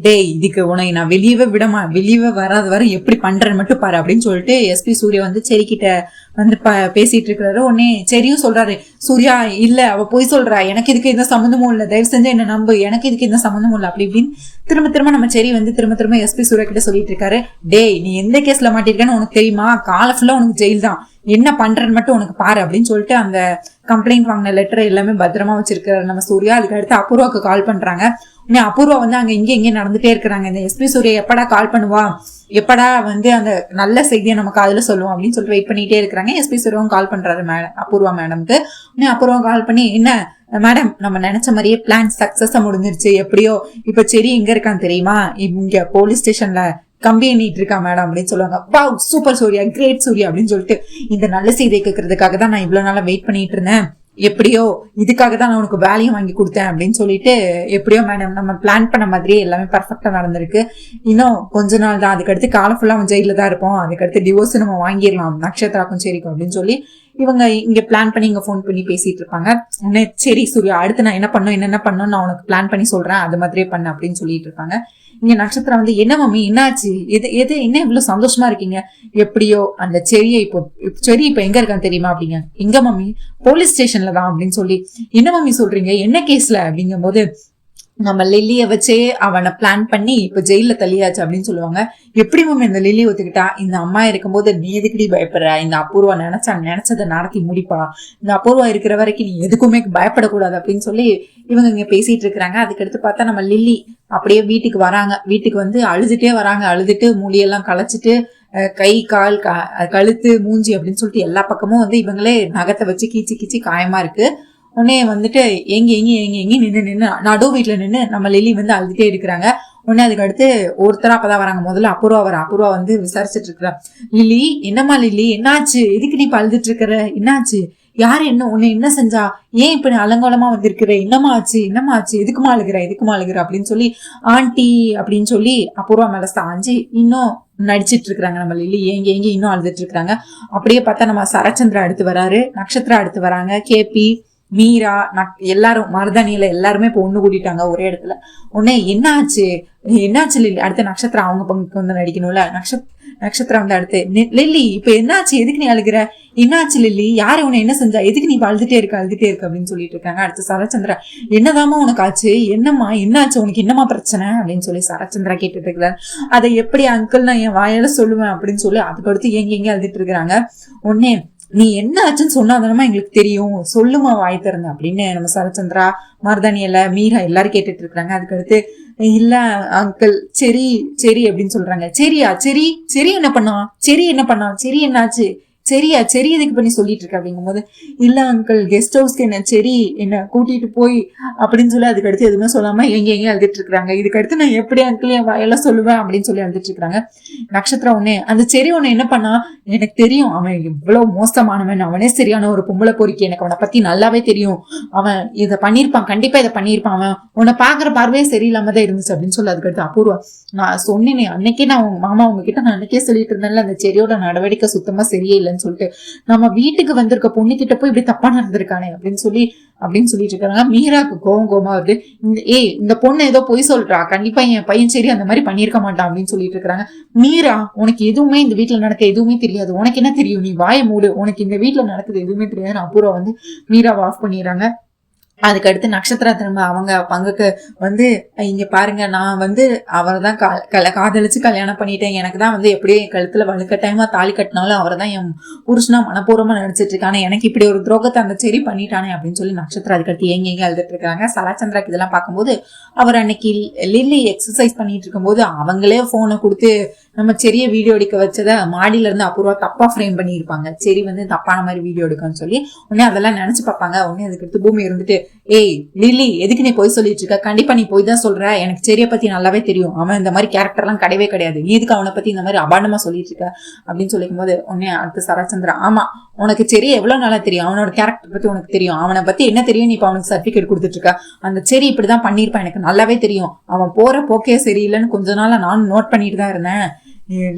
டேய் இதுக்கு உனக்கு நான் வெளியவே வராத வர எப்படி பண்றேன்னு மட்டும் பாரு அப்படின்னு சொல்லிட்டு எஸ்பி சூர்யா வந்து செரிக்கிட்ட வந்து பேசிட்டு இருக்கிறாரு. உடனே செரியும் சொல்றாரு, சூர்யா இல்ல அவ போய் சொல்றா, எனக்கு இதுக்கு எந்த சம்மந்தமும் இல்ல, தயவு செஞ்சு என்ன நம்பு, எனக்கு இதுக்கு எந்த சம்மந்தமும் இல்ல அப்படி இப்படின்னு திரும்ப நம்ம செரி வந்து திரும்ப எஸ்பி சூர்யா கிட்ட சொல்லிட்டு இருக்காரு. டேய் நீ எந்த கேஸ்ல மாட்டிருக்கேன்னு உனக்கு தெரியுமா, கால ஃபுல்லா உனக்கு ஜெயில் தான், என்ன பண்றேன்னு மட்டும் உனக்கு பாரு அப்படின்னு சொல்லிட்டு அந்த கம்ப்ளைண்ட் வாங்கின லெட்டர் எல்லாமே பத்திரமா வச்சிருக்காரு நம்ம சூர்யா. அதுக்கு அடுத்து அபூர்வாக்கு கால் பண்றாங்க. அபூர்வா வந்து அங்க இங்க நடந்துட்டே இருக்கிறாங்க. இந்த எஸ்பி சூர்யா எப்படா கால் பண்ணுவா, எப்படா வந்து அந்த நல்ல செய்தியை நம்ம காதுல சொல்லுவோம் அப்படின்னு சொல்லிட்டு வெயிட் பண்ணிட்டே இருக்கிறாங்க. எஸ்பி சூர்யாவும் கால் பண்றாரு அபூர்வா மேடம்க்கு. அபூர்வா கால் பண்ணி என்ன மேடம் நம்ம நினைச்ச மாதிரியே பிளான் சக்சஸா முடிஞ்சிருச்சு, எப்படியோ இப்ப செரி எங்க இருக்கான்னு தெரியுமா, இங்க போலீஸ் ஸ்டேஷன்ல கம்பி எண்ணிட்டு இருக்கா மேடம் அப்படின்னு சொல்லுவாங்க. Wow super Surya, great Surya அப்படின்னு சொல்லிட்டு இந்த நல்ல செய்தியை கேட்கறதுக்காக தான் நான் இவ்வளவு நாளா வெயிட் பண்ணிட்டு இருந்தேன், எப்படியோ இதுக்காக தான் நான் உனக்கு வேலையும் வாங்கி கொடுத்தேன் அப்படின்னு சொல்லிட்டு எப்படியோ மேடம் நம்ம பிளான் பண்ண மாதிரியே எல்லாமே பர்ஃபெக்டா நடந்திருக்கு. இன்னும் கொஞ்ச நாள் தான், அதுக்கடுத்து காலம் ஃபுல்லா அவன் ஜெயில தான் இருப்போம், அதுக்கடுத்து டிவோர்ஸ் நம்ம வாங்கிடலாம் நக்ஷத்ராக்கும் சரிக்கும் அப்படின்னு சொல்லி இவங்க இங்க பிளான் பண்ணி இங்க போன் பண்ணி பேசிட்டு இருப்பாங்க. சரி சூர்யா, அடுத்து நான் என்ன பண்ணணும் என்னென்ன பண்ணணும் நான் உனக்கு பிளான் பண்ணி சொல்றேன், அது மாதிரியே பண்ண அப்படின்னு சொல்லிட்டு இருப்பாங்க. இங்க நட்சத்திரா வந்து என்ன மம்மி என்னாச்சு, எது என்ன இவ்வளவு சந்தோஷமா இருக்கீங்க, எப்படியோ அந்த செடியை செடி இப்ப எங்க இருக்கான்னு தெரியுமா அப்படிங்க. எங்க மம்மி, போலீஸ் ஸ்டேஷன்ல தான் அப்படின்னு சொல்லி. என்ன மம்மி சொல்றீங்க, என்ன கேஸ்ல அப்படிங்கும் போது நம்ம லில்லிய வச்சே அவனை பிளான் பண்ணி இப்ப ஜெயில தள்ளியாச்சு அப்படின்னு சொல்லுவாங்க. எப்படி மம்மி இந்த லில்லி ஒத்துக்கிட்டா, இந்த அம்மா இருக்கும்போது நீ எதுக்கடி பயப்படுற, இந்த அபூர்வா நினைச்சதை நடத்தி முடிப்பா, இந்த அபூர்வா இருக்கிற வரைக்கும் நீ எதுக்குமே பயப்படக்கூடாது அப்படின்னு சொல்லி இவங்க இங்க பேசிட்டு இருக்கிறாங்க. அதுக்கடுத்து பார்த்தா நம்ம லில்லி அப்படியே வீட்டுக்கு வராங்க. வீட்டுக்கு வந்து அழுதுட்டே வராங்க. அழுதுட்டு மூடியெல்லாம் களைச்சிட்டு கை கால் கழுத்து மூஞ்சி அப்படின்னு சொல்லிட்டு எல்லா பக்கமும் வந்து இவங்களே நகத்தை வச்சு கீச்சி காயமா இருக்கு. உடனே வந்துட்டு எங்க நின்று நடு வீட்டுல நின்று நம்ம லில்லி வந்து அழுதுட்டே இருக்கிறாங்க. உடனே அதுக்கு அடுத்து ஒருத்தரா அப்பதான் வராங்க. முதல்ல அபூர்வா வந்து விசாரிச்சுட்டு இருக்கிறா. லில்லி, என்னம்மா லில்லி, என்னாச்சு, எதுக்கு நீ இப்ப அழுதுட்டு இருக்கிற, என்னாச்சு, யாரு உன்னை என்ன செஞ்சா, ஏன் இப்ப நீ அலங்கோலமா வந்திருக்கிற, என்னமா ஆச்சு எதுக்குமா அழுகிற அப்படின்னு சொல்லி ஆண்டி அப்படின்னு சொல்லி அபூர்வா மேல சாஞ்சு இன்னும் நடிச்சிட்டு இருக்கிறாங்க. நம்ம லில்லி ஏங்கி இன்னும் அழுதுட்டு இருக்கிறாங்க. அப்படியே பார்த்தா நம்ம சரச்சந்திரா அடுத்து வராரு, நட்சத்திரா அடுத்து வராங்க, கேபி, மீரா, எல்லாரும் மருதானியில எல்லாருமே இப்ப ஒண்ணு கூட்டிட்டாங்க ஒரே இடத்துல. உடனே என்னாச்சு லில்லி, அடுத்த நட்சத்திரம் அவங்க பங்குக்கு வந்து நடிக்கணும்ல. நட்சத்திரம் வந்து அடுத்து லில்லி இப்ப என்னாச்சு, எதுக்கு நீ அழுகிற, என்னாச்சு லில்லி, யாரு உன்னை என்ன செஞ்சா, எதுக்கு நீ அழுதுட்டே இருக்க அப்படின்னு சொல்லிட்டு இருக்காங்க. அடுத்து சரச்சந்திரா, என்னதாமா உனக்கு ஆச்சு, என்னம்மா என்னாச்சு, உனக்கு என்னமா பிரச்சனை அப்படின்னு சொல்லி சரச்சந்திரா கேட்டுட்டு இருக்கிறாரு. அதை எப்படி அங்கிள் நான் என் வாயால சொல்லுவேன் அப்படின்னு சொல்லி அதுக்கடுத்து எங்க அழுதுட்டு இருக்கிறாங்க. உடனே நீ என்ன ஆச்சுன்னு சொன்னாதானமா எங்களுக்கு தெரியும், சொல்லுமா வாய் திறந்து அப்படின்னு நம்ம சரச்சந்திரா, மருதானியில, மீரா எல்லாரும் கேட்டுட்டு இருக்காங்க. அதுக்கடுத்து இல்ல அங்கிள் சரி அப்படின்னு சொல்றாங்க. சரி என்ன பண்ணா, சரி என்னாச்சு, சரி எதுக்கு பண்ணி சொல்லிட்டு இருக்க அப்படிங்கும் போது, இல்ல அங்கிள் கெஸ்ட் ஹவுஸ்க்கு என்ன கூட்டிட்டு போய் அப்படின்னு சொல்லி அதுக்கடுத்து எதுவுமே சொல்லாம எங்க அழுதுட்டு இருக்காங்க. இதுக்கடுத்து நான் எப்படி அங்கிள் என் வாயெல்லாம் சொல்லுவேன் அப்படின்னு சொல்லி அழுதுட்டு இருக்காங்க. நட்சத்திரம் உடனே அந்த உன்னை என்ன பண்ணா, எனக்கு தெரியும் அவன் இவ்வளவு மோசமானவன், அவனே சரியான ஒரு பொம்பளை பொறுக்கி, எனக்கு அவனை பத்தி நல்லாவே தெரியும், அவன் இதை பண்ணிருப்பான், கண்டிப்பா இதை பண்ணிருப்பான், அவன் உன்னை பாக்குற பார்வையே சரியில்லாம தான் இருந்துச்சு அப்படின்னு சொல்லி அதுக்கடுத்து அபூர்வா, நான் சொன்னேனே அன்னைக்கே, நான் உங்க மாமா உங்ககிட்ட நான் அன்னைக்கே சொல்லிட்டு இருந்தேன்ல, அந்த செடியோட நடவடிக்கை சுத்தமா சரியே இல்லைன்னு சொல்லிட்டு, நம்ம வீட்டுக்கு வந்திருக்க பொண்ணு கிட்ட போய் இப்படி தப்பா நடந்திருக்கானே அப்படின்னு சொல்லிட்டு இருக்காங்க. மீராக்கு கோவமா வருது. இந்த பொண்ணு ஏதோ பொய் சொல்றா, கண்டிப்பா என் பையன் சரி அந்த மாதிரி பண்ணிருக்க மாட்டான் அப்படின்னு சொல்லிட்டு இருக்காங்க. மீரா, உனக்கு எதுவுமே இந்த வீட்டுல நடக்க எதுவுமே தெரியாது, உனக்கு என்ன தெரியும், நீ வாயை மூடு, உனக்கு இந்த வீட்டுல நடக்குது எதுவுமே தெரியாது. அபூர்வா வந்து மீராவை ஆஃப் பண்ணிடுறாங்க. அதுக்கடுத்து நட்சத்திரா திரும்ப அவங்க பங்குக்கு வந்து, இங்க பாருங்க, நான் வந்து அவரை தான் காதலிச்சு கல்யாணம் பண்ணிட்டேன், எனக்கு தான் வந்து எப்படியும் என் கழுத்துல வலுக்கட்டாயமா தாலி கட்டினாலும் அவரை தான் என் புருஷனா மனப்பூர்வமா நினைச்சிட்டு இருக்கானே, எனக்கு இப்படி ஒரு துரோகத்தை அந்த சரி பண்ணிட்டானே அப்படின்னு சொல்லி நட்சத்திரம் அதுக்கடுத்து எங்க அழுதுட்டு இருக்காங்க. சரச்சந்திராக்கு இதெல்லாம் பார்க்கும்போது, அவர் அன்னைக்கு லில்லி எக்ஸசைஸ் பண்ணிட்டு இருக்கும்போது அவங்களே போனை கொடுத்து நம்ம செரிய வீடியோ எடுக்க வச்சதை மாடியில இருந்து அபூர்வா தப்பா ஃப்ரேம் பண்ணியிருப்பாங்க, சரி வந்து தப்பான மாதிரி வீடியோ எடுக்கன்னு சொல்லி. உடனே அதெல்லாம் நினைச்சு பார்ப்பாங்க. உடனே அதுக்கடுத்து பூமி இருந்துட்டு, ஏய் லில்லி, எதுக்கு நீ போய் சொல்லிட்டு இருக்க, கண்டிப்பா நீ போய் தான் சொல்ற, எனக்கு செரிய பத்தி நல்லாவே தெரியும், அவன் இந்த மாதிரி கேரக்டர் எல்லாம் கிடையவே கிடையாது, நீ எதுக்கு அவனை பத்தி இந்த மாதிரி அபாண்டமா சொல்லிட்டு இருக்க அப்படின்னு சொல்லிக்கும் போது, உடனே அடுத்து சரச்சந்திரா, ஆமா உனக்கு செரி எவ்வளவு நாளா தெரியும், அவனோட கேரக்டர் பத்தி உனக்கு தெரியும், அவனை பத்தி என்ன தெரியும், நீ இப்ப அவனுக்கு சர்டிபிகேட் கொடுத்துட்டு இருக்க, அந்த செரி இப்படிதான் பண்ணிருப்பான், எனக்கு நல்லாவே தெரியும், அவன் போற போக்கே சரியில்லைன்னு கொஞ்ச நாளா நானும் நோட் பண்ணிட்டு தான் இருந்தேன்,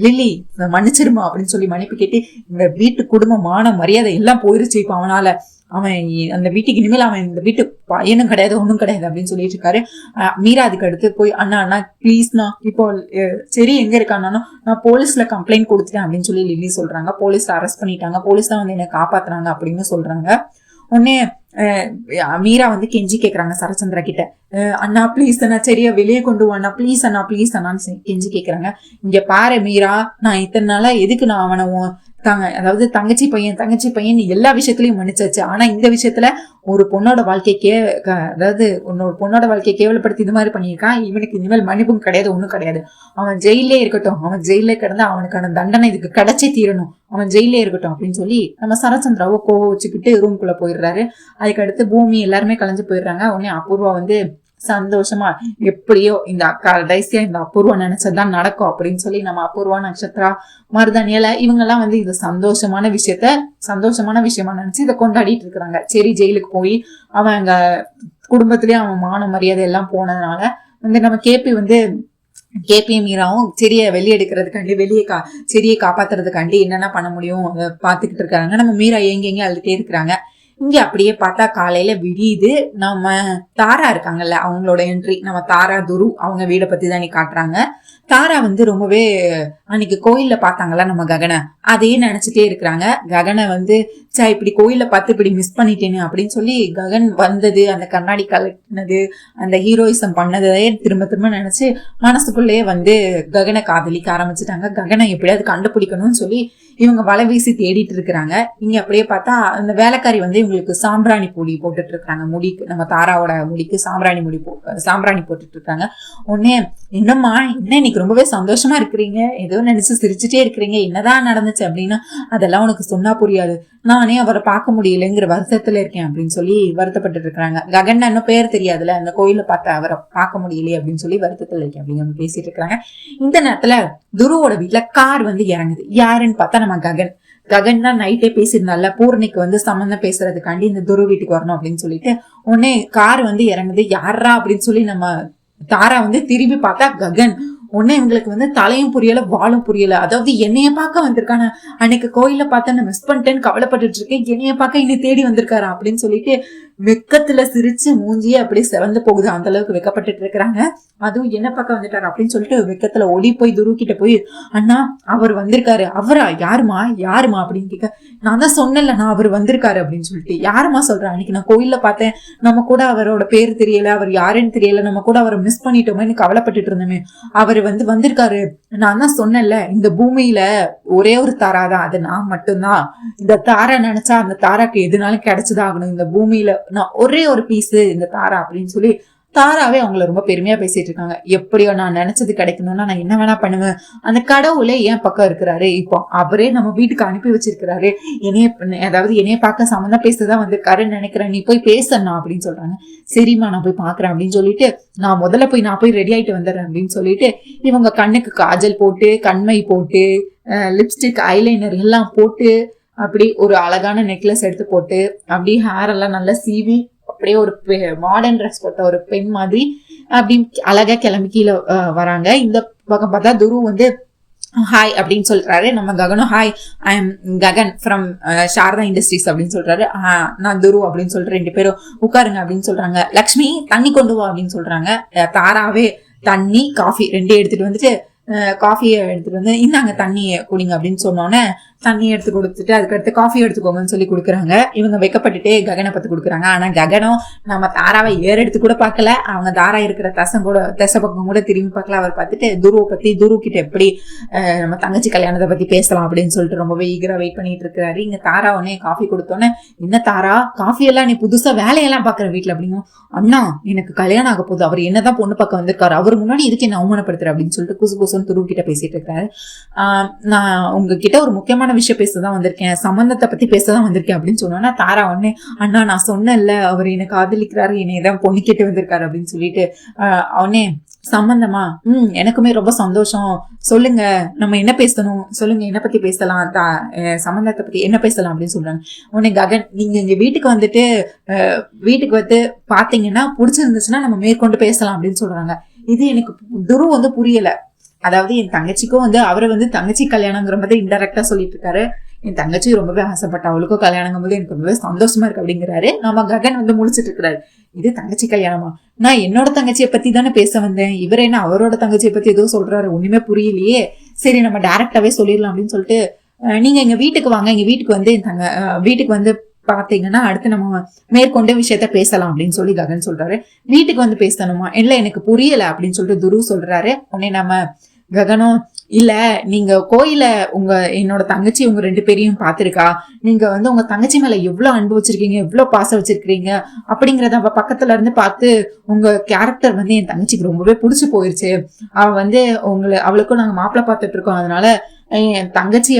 லில்லி மன்னிச்சிருமா அப்படின்னு சொல்லி மன்னிப்பு கேட்டு, இந்த வீட்டு குடும்பம் மான மரியாதை எல்லாம் போயிருச்சு இப்ப அவனால, அவன் அந்த வீட்டுக்கு இனிமேல் அவன் இந்த வீட்டு பையனும் கிடையாது ஒன்னும் கிடையாது அப்படின்னு சொல்லிட்டு இருக்காரு. மீரா அதுக்கு அடுத்து போய், அண்ணா ப்ளீஸ்ண்ணா, இப்போ சரி எங்க இருக்கானா, நான் போலீஸ்ல கம்ப்ளைண்ட் கொடுத்துட்டேன் அப்படின்னு சொல்லி லில்லி சொல்றாங்க. போலீஸ்ல அரெஸ்ட் பண்ணிட்டாங்க, போலீஸ் தான் வந்து என்னை காப்பாத்துறாங்க அப்படின்னு சொல்றாங்க. உடனே மீரா வந்து கெஞ்சி கேக்குறாங்க சரச்சந்திரா கிட்ட, அண்ணா ப்ளீஸ் அண்ணா, சரியா வெளியே கொண்டு வாண்ணா, ப்ளீஸ் அண்ணான்னு கெஞ்சி கேக்குறாங்க. இங்க பாரு மீரா, நான் இத்தனை நாளா எதுக்கு நான் அவனை அதாவது தங்கச்சி பையன் எல்லா விஷயத்திலயும் மன்னிச்சாச்சு, ஆனா இந்த விஷயத்துல ஒரு பொண்ணோட வாழ்க்கைக்கே, அதாவது ஒரு பொண்ணோட வாழ்க்கையை கேவலப்படுத்தி இது மாதிரி பண்ணியிருக்கான், இவனுக்கு இனிமேல் மன்னிப்பும் கிடையாது ஒண்ணும் கிடையாது, அவன் ஜெயிலே இருக்கட்டும், அவன் ஜெயிலே கிடந்தா அவனுக்கான தண்டனை இதுக்கு கிடைச்சே தீரணும், அவன் ஜெயிலே இருக்கட்டும் அப்படின்னு சொல்லி நம்ம சரச்சந்திராவை கோவ வச்சுக்கிட்டு ரூம்குள்ள போயிடுறாரு. அதுக்கு அடுத்து பூமி எல்லாருமே கலைஞ்சு போயிடுறாங்க. உடனே அபூர்வா வந்து சந்தோஷமா எப்படியோ இந்த கடைசியா இந்த அபூர்வா நினைச்சதுதான் நடக்கும் அப்படின்னு சொல்லி நம்ம அபூர்வா, நட்சத்திரா, மருதானியல இவங்க எல்லாம் வந்து இது சந்தோஷமான விஷயமா நினைச்சு இதை கொண்டாடிட்டு இருக்கிறாங்க. சரி, ஜெயிலுக்கு போய் அவன் அங்க குடும்பத்திலேயே அவன் மான மரியாதை எல்லாம் போனதுனால வந்து நம்ம கேபியும் மீராவும் செடியை வெளியெடுக்கிறதுக்காண்டி செடியை காப்பாத்துறதுக்காண்டி என்னென்ன பண்ண முடியும் அதை பாத்துக்கிட்டு இருக்காங்க. நம்ம மீரா எங்கெங்க அழுதுட்டே இருக்கிறாங்க. இங்க அப்படியே பார்த்தா காலையில விடியுது. நம்ம தாரா இருக்காங்கல்ல, அவங்களோட என்ட்ரி. நம்ம தாரா, துரு அவங்க வீடை பத்தி தான் காட்டுறாங்க. தாரா வந்து ரொம்பவே அன்னைக்கு கோயில்ல பார்த்தாங்கல்ல நம்ம ககனை, அதையே நினைச்சிட்டே இருக்கிறாங்க. ககனை வந்து இப்படி கோயில்ல பார்த்து இப்படி மிஸ் பண்ணிட்டேன்னு அப்படின்னு சொல்லி ககன் வந்தது, அந்த கண்ணாடி கலட்டினது, அந்த ஹீரோயிசம் பண்ணதையே திரும்ப திரும்ப நினைச்சு மனசுக்குள்ளேயே வந்து ககனை காதலிக்க ஆரம்பிச்சுட்டாங்க. ககனை எப்படியாவது கண்டுபிடிக்கணும்னு சொல்லி இவங்க வலை வீசி தேடிட்டு இருக்கிறாங்க. இங்க அப்படியே பார்த்தா அந்த வேலைக்காரி வந்து இவங்களுக்கு சாம்பிராணி பொடி போட்டுட்டு இருக்காங்க முடிக்கு. நம்ம தாராவோட முடிக்கு சாம்பிராணி போட்டுட்டு இருக்காங்க. உடனே என்னம்மா என்ன இன்னைக்கு ரொம்பவே சந்தோஷமா இருக்கிறீங்க, ஏதோ நினைச்சு சிரிச்சுட்டே இருக்கிறீங்க, என்னதான் நடந்துச்சு அப்படின்னா அதெல்லாம் உனக்கு சொன்னா புரியாது, நானே அவரை பார்க்க முடியலைங்கிற வருத்தத்துல இருக்கேன் அப்படின்னு சொல்லி வருத்தப்பட்டு இருக்கிறாங்க. ககன் இன்னும் பேர் தெரியாதுல, அந்த கோயில பார்த்த அவரை பார்க்க முடியலையே அப்படின்னு சொல்லி வருத்தத்துல இருக்கேன் அப்படிங்கிற பேசிட்டு இருக்கிறாங்க. இந்த நேரத்துல துருவோட வீட்டுல கார் வந்து இறங்குது. யாருன்னு பார்த்தா நம்ம ககன் தான் நைட்டே பேசியிருந்தால பூர்ணிக்கு வந்து சம்பந்தம் பேசுறதுக்காண்டி இந்த துரு வீட்டுக்கு வரணும் அப்படின்னு சொல்லிட்டு உடனே கார் வந்து இறங்குது. யாரா அப்படின்னு சொல்லி நம்ம தாரா வந்து திரும்பி பார்த்தா ககன். உடனே இவங்களுக்கு வந்து தலையும் புரியல வாழும் புரியல. அதாவது என்னைய பார்க்க வந்திருக்கான, அன்னைக்கு கோயில பார்த்தா நான் மிஸ் பண்ணிட்டேன்னு கவலைப்பட்டு இருக்கேன், என்னைய பார்க்க இன்னும் தேடி வந்திருக்காரு அப்படின்னு சொல்லிட்டு வெக்கத்துல சிரிச்சு மூஞ்சியே அப்படியே செவந்து போகுது. அந்த அளவுக்கு வெக்கப்பட்டு இருக்கிறாங்க. அதுவும் என்ன பார்க்க வந்துட்டாரு அப்படின்னு சொல்லிட்டு வெக்கத்துல ஓடி போய் துரு கிட்ட போய், அண்ணா அவர் வந்திருக்காரு. அவரா? யாருமா அப்படின்னு கேட்க, நான் தான் சொன்னல நான் அவர் வந்திருக்காரு அப்படின்னு சொல்லிட்டு. யாருமா சொல்றேன், அன்னைக்கு நான் கோயில்ல பார்த்தேன், நம்ம கூட அவரோட பேர் தெரியல, அவர் யாருன்னு தெரியல, நம்ம கூட அவரை மிஸ் பண்ணிட்டோமேன்னு கவலைப்பட்டுட்டு இருந்தோமே, அவர் வந்து வந்திருக்காரு. நான் தான் சொன்னேன்ல, இந்த பூமியில ஒரே ஒரு தாராதான், அது நான் மட்டும்தான். இந்த தாரா நினைச்சா அந்த தாராக்கு எதுனாலும் கிடைச்சுதான் ஆகணும். இந்த பூமியில நான் ஒரே ஒரு பீஸ் இந்த தாரா அப்படின்னு சொல்லி தாராவே அவங்கள ரொம்ப பெருமையா பேசிட்டு இருக்காங்க. எப்படியோ நான் நினைச்சது கிடைக்கணும்னா நான் என்ன வேணா பண்ணுவேன், அந்த கடவுளே ஏன் பக்கம் இருக்கிறாரு, இப்போ அவரே நம்ம வீட்டுக்கு அனுப்பி வச்சிருக்கிறாரு, என்னைய பார்க்க சம்மந்தம் பேசதான் வந்திருக்காருன்னு நினைக்கிறேன், நீ போய் பேசணும் அப்படின்னு சொல்றாங்க. சரிம்மா நான் போய் பாக்குறேன் அப்படின்னு சொல்லிட்டு நான் போய் ரெடி ஆயிட்டு வந்துடுறேன் அப்படின்னு சொல்லிட்டு இவங்க கண்ணுக்கு காஜல் போட்டு, கண்மை போட்டு, லிப்ஸ்டிக், ஐலைனர் எல்லாம் போட்டு, அப்படி ஒரு அழகான நெக்லஸ் எடுத்து போட்டு, அப்படி ஹேர் எல்லாம் நல்லா சீவி, அப்படியே ஒரு மாடர்ன் ட்ரெஸ் போட்ட ஒரு பெண் மாதிரி அப்படி அழகா கிளம்பி கீழே வராங்க. இந்த பக்கம் பார்த்தா துரு வந்து ஹாய் அப்படின்னு சொல்றாரு. நம்ம ககனும் hi, I am Gagan from Sharada industries அப்படின்னு சொல்றாரு. நான் துரு அப்படின்னு சொல்லிட்டு ரெண்டு பேரும் உட்காருங்க அப்படின்னு சொல்றாங்க. லக்ஷ்மி தண்ணி கொண்டு வா அப்படின்னு சொல்றாங்க. தாராவே தண்ணி காஃபி ரெண்டே எடுத்துட்டு வந்துட்டு காஃபியை எடுத்துட்டு வந்து இந்தாங்க தண்ணியை குடிங்க அப்படின்னு சொன்னோன்னே தண்ணியை எடுத்து கொடுத்துட்டு அதுக்கடுத்து காஃபி எடுத்துக்கோங்கன்னு சொல்லி கொடுக்குறாங்க. இவங்க வைக்கப்பட்டுட்டே ககனை பத்தி கொடுக்குறாங்க. ஆனா ககனம் நம்ம தாராவை எடுத்து கூட பார்க்கல. அவங்க தாரா இருக்கிற தசை பக்கம் கூட திரும்பி பார்க்கல. அவர் பார்த்துட்டு துரு கிட்ட எப்படி நம்ம தங்கச்சி கல்யாணத்தை பத்தி பேசலாம் அப்படின்னு சொல்லிட்டு ரொம்பவே ஈகரா வெயிட் பண்ணிட்டு இருக்கிறாரு. இங்க தாரா உடனே காஃபி கொடுத்தோன்னே, என்ன தாரா காஃபி எல்லாம் நீ புதுசா வேலையெல்லாம் பாக்குற வீட்டுல அப்படிங்க. அண்ணா எனக்கு கல்யாணம் ஆக போகுது, அவர் என்னதான் பொண்ணு பக்கம் வந்திருக்காரு, அவர் முன்னாடி இதுக்கு என்ன அவமானப்படுத்துற அப்படின்னு சொல்லிட்டு குசு துரு கிட்ட பேசிட்டு இருக்காரு. நான் உங்ககிட்ட ஒரு முக்கியமான விஷயம் பேசதான் வந்திருக்கேன், சம்பந்தத்தை பத்தி பேசதான் வந்திருக்கேன் அப்படின்னு சொன்னா தாரா உடனே, அண்ணா நான் சொன்னேன்ல அவர் என்னை காதலிக்கிறாரு, என்னையதான் பொண்ணு கேட்டு வந்திருக்காரு அப்படின்னு சொல்லிட்டு அவனே சம்பந்தமா எனக்குமே ரொம்ப சந்தோஷம், சொல்லுங்க நம்ம என்ன பேசணும், சொல்லுங்க என்ன பத்தி பேசலாம், சம்பந்தத்தை பத்தி என்ன பேசலாம் அப்படின்னு சொல்றாங்க. உடனே ககன், நீங்க இங்க வீட்டுக்கு வந்து பாத்தீங்கன்னா பிடிச்சிருந்துச்சுன்னா நம்ம மேற்கொண்டு பேசலாம் அப்படின்னு சொல்றாங்க. இது எனக்கு துரு வந்து புரியல. அதாவது என் தங்கச்சிக்கும் வந்து அவரை வந்து தங்கச்சி கல்யாணங்கிற மாதிரி இன்டெரக்டா சொல்லிட்டு இருக்காரு. என் தங்கச்சி ரொம்பவே ஆசைப்பட்ட, அவளுக்கும் கல்யாணங்கும் போது எனக்கு ரொம்பவே சந்தோஷமா இருக்கு அப்படிங்கிறாரு. நம்ம ககன் வந்து முடிச்சிட்டு இருக்கிறாரு. இது தங்கச்சி கல்யாணமா, நான் என்னோட தங்கச்சியை பத்தி தானே பேச வந்தேன், இவர் என்ன அவரோட தங்கச்சியை பத்தி ஏதோ சொல்றாரு, ஒண்ணுமே புரியலையே, சரி நம்ம டைரக்டாவே சொல்லிடலாம் அப்படின்னு சொல்லிட்டு, நீங்க எங்க வீட்டுக்கு வாங்க, எங்க வீட்டுக்கு வந்து வீட்டுக்கு வந்து பாத்தீங்கன்னா அடுத்து நம்ம மேற்கொண்ட விஷயத்த பேசலாம் அப்படின்னு சொல்லி ககன் சொல்றாரு. வீட்டுக்கு வந்து பேசணுமா, இல்ல எனக்கு புரியல அப்படின்னு சொல்லிட்டு துரு சொல்றாரு. உடனே நம்ம ககனும், இல்ல நீங்க கோயில என்னோட தங்கச்சி உங்க ரெண்டு பேரையும் பாத்திருக்கா, நீங்க வந்து உங்க தங்கச்சி மேல எவ்வளவு அன்பு வச்சிருக்கீங்க, எவ்வளவு பாசம் வச்சிருக்கீங்க அப்படிங்கறத அவ பக்கத்துல இருந்து பார்த்து உங்க கேரக்டர் வந்து என் தங்கச்சிக்கு ரொம்பவே பிடிச்சு போயிருச்சு. அவ வந்து அவளுக்கும் நாங்க மாப்பிள்ளை பார்த்துட்டு இருக்கோம், அதனால என் தங்கச்சிய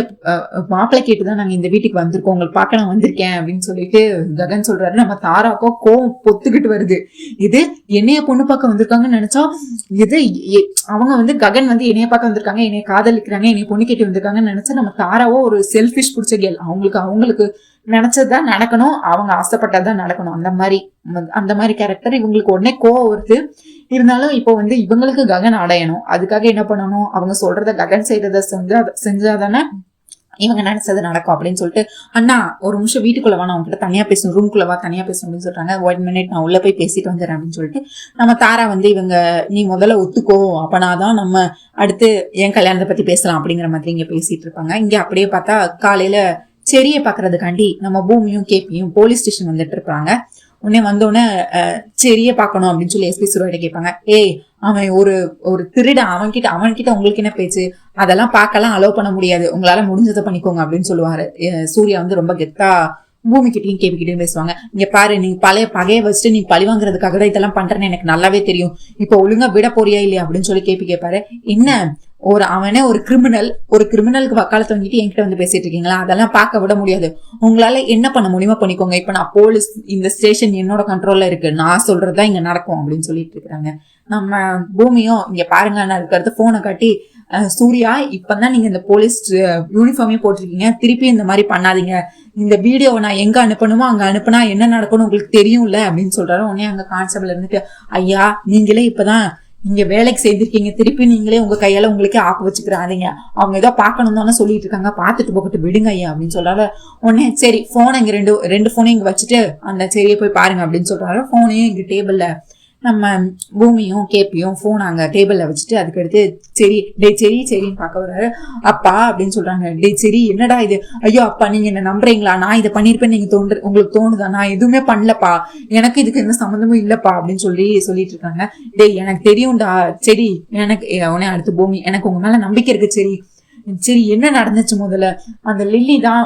மாப்பிள்ளை கேட்டுதான் நாங்க இந்த வீட்டுக்கு வந்திருக்கோம், உங்களை பார்க்க நான் வந்திருக்கேன் அப்படின்னு சொல்லிட்டு ககன் சொல்றாரு. நம்ம தாராக்கோ கோவம் பொத்துக்கிட்டு வருது. இது என்னைய பொண்ணு பார்க்க வந்திருக்காங்கன்னு நினைச்சா, இது அவங்க வந்து ககன் வந்து என்னைய பார்க்க வந்திருக்காங்க, என்னைய காதலிக்கிறாங்க, என்னைய பொண்ணு கேட்டு வந்திருக்காங்கன்னு நினைச்சா நம்ம தாராவோ ஒரு செல்ஃபிஷ் பிடிச்ச கேள். அவங்களுக்கு நினைச்சதுதான் நடக்கணும், அவங்க ஆசைப்பட்டதான் நடக்கணும். அந்த மாதிரி கேரக்டர். இவங்களுக்கு உடனே கோவம் வருது. இருந்தாலும் இப்போ வந்து இவங்களுக்கு ககன் அடையணும். அதுக்காக என்ன பண்ணணும், அவங்க சொல்றத ககன் செய்யறத செஞ்சாதானே இவங்க நினைச்சது நடக்கும் அப்படின்னு சொல்லிட்டு, அண்ணா ஒரு நிமிஷம் வீட்டுக்குள்ள வா, நான் உங்ககிட்ட தனியா பேசணும், ரூம்குள்ள வா, தனியா பேசணும் அப்படின்னு சொல்றாங்க. 1 minute நான் உள்ள போய் பேசிட்டு வந்துடுறேன் அப்படின்னு சொல்லிட்டு நம்ம தாரா வந்து இவங்க நீ முதல்ல ஒத்துக்கோ, அப்பனாதான் நம்ம அடுத்து என் கல்யாணத்தை பத்தி பேசலாம் அப்படிங்கிற மாதிரி இங்க பேசிட்டு இருப்பாங்க. இங்க அப்படியே பார்த்தா காலையில செடியை பாக்குறதுக்காண்டி நம்ம பூமியும் கேபியும் போலீஸ் ஸ்டேஷன் வந்துட்டு இருப்பாங்க. உடனே வந்தோடனே செடியை பார்க்கணும் அப்படின்னு சொல்லி எஸ்பி சூர்யா கேட்பாங்க. ஏய், அவன் ஒரு திருடன், அவன்கிட்ட உங்களுக்கு என்ன பேச்சு, அதெல்லாம் பார்க்கலாம் அலோவ் பண்ண முடியாது, உங்களால முடிஞ்சதை பண்ணிக்கோங்க அப்படின்னு சொல்லுவாரு. சூர்யா வந்து ரொம்ப கெத்தா பூமி கிட்டையும் கேபி கிட்டையும் பேசுவாங்க. இங்க பாரு, நீ பழைய பகையை வச்சுட்டு நீ பழி வாங்குறதுக்காக தான் இதெல்லாம் பண்றேன்னு எனக்கு நல்லாவே தெரியும், இப்ப ஒழுங்கா விட போறியா இல்லையா அப்படின்னு சொல்லி கேபி கேட்பாரு. என்ன அவனே ஒரு கிரிமினலுக்கு வக்காலத்தை வாங்கிட்டு என்கிட்ட வந்து பேசிட்டு இருக்கீங்களா, அதெல்லாம் பார்க்க விட முடியாது, உங்களால என்ன பண்ண முடியுமா பண்ணிக்கோங்க, இப்ப நான் போலீஸ், இந்த ஸ்டேஷன் என்னோட கண்ட்ரோல்ல இருக்கு, நான் சொல்றதுதான் இங்க நடக்கும் அப்படின்னு சொல்லிட்டு இருக்காங்க. நம்ம பூமியும் இங்க பாருங்க நான் இருக்கிறது போனை காட்டி, சூர்யா இப்பதான் நீங்க இந்த போலீஸ் யூனிஃபார்மே போட்டிருக்கீங்க, திருப்பி இந்த மாதிரி பண்ணாதீங்க, இந்த வீடியோவை நான் எங்க அனுப்பணுமோ அங்க அனுப்புனா என்ன நடக்கணும் உங்களுக்கு தெரியும்ல அப்படின்னு சொல்றாரு. உடனே அங்க கான்ஸ்டபிள் இருந்துட்டு, ஐயா நீங்களே இப்பதான் இங்க வேலைக்கு சேர்ந்திருக்கீங்க, திருப்பி நீங்களே உங்க கையால உங்களுக்கே ஆப்பு வச்சுக்கிறாதீங்க, அவங்க ஏதோ பாக்கணும் தானே சொல்லிட்டு இருக்காங்க, பாத்துட்டு போகட்டு விடுங்க ஐயா அப்படின்னு சொல்றாரு. உடனே சரி போனை இங்க ரெண்டு போனையும் இங்க வச்சுட்டு அந்த செடியை போய் பாருங்க அப்படின்னு சொல்றாரு. போனையும் இங்க டேபிள்ல நம்ம பூமியும் கேபியும் போன் அங்க டேபிள்ல வச்சுட்டு அதுக்கடுத்து செடின்னு பார்க்க வர்றாரு. அப்பா அப்படின்னு சொல்றாங்க. சரி என்னடா இது, ஐயோ அப்பா நீங்க என்ன நம்புறீங்களா, நான் இதை பண்ணிருப்பேன்னு நீங்க உங்களுக்கு தோணுதா, நான் எதுவுமே பண்ணலப்பா, எனக்கு இதுக்கு எந்த சம்மந்தமும் இல்லப்பா அப்படின்னு சொல்லிட்டு இருக்காங்க. எனக்கு தெரியும்டா செடி, எனக்கு உடனே அடுத்து பூமி, எனக்கு உங்க மேல நம்பிக்கை இருக்கு சரி என்ன நடந்துச்சு முதல்ல, அந்த லில்லி தான்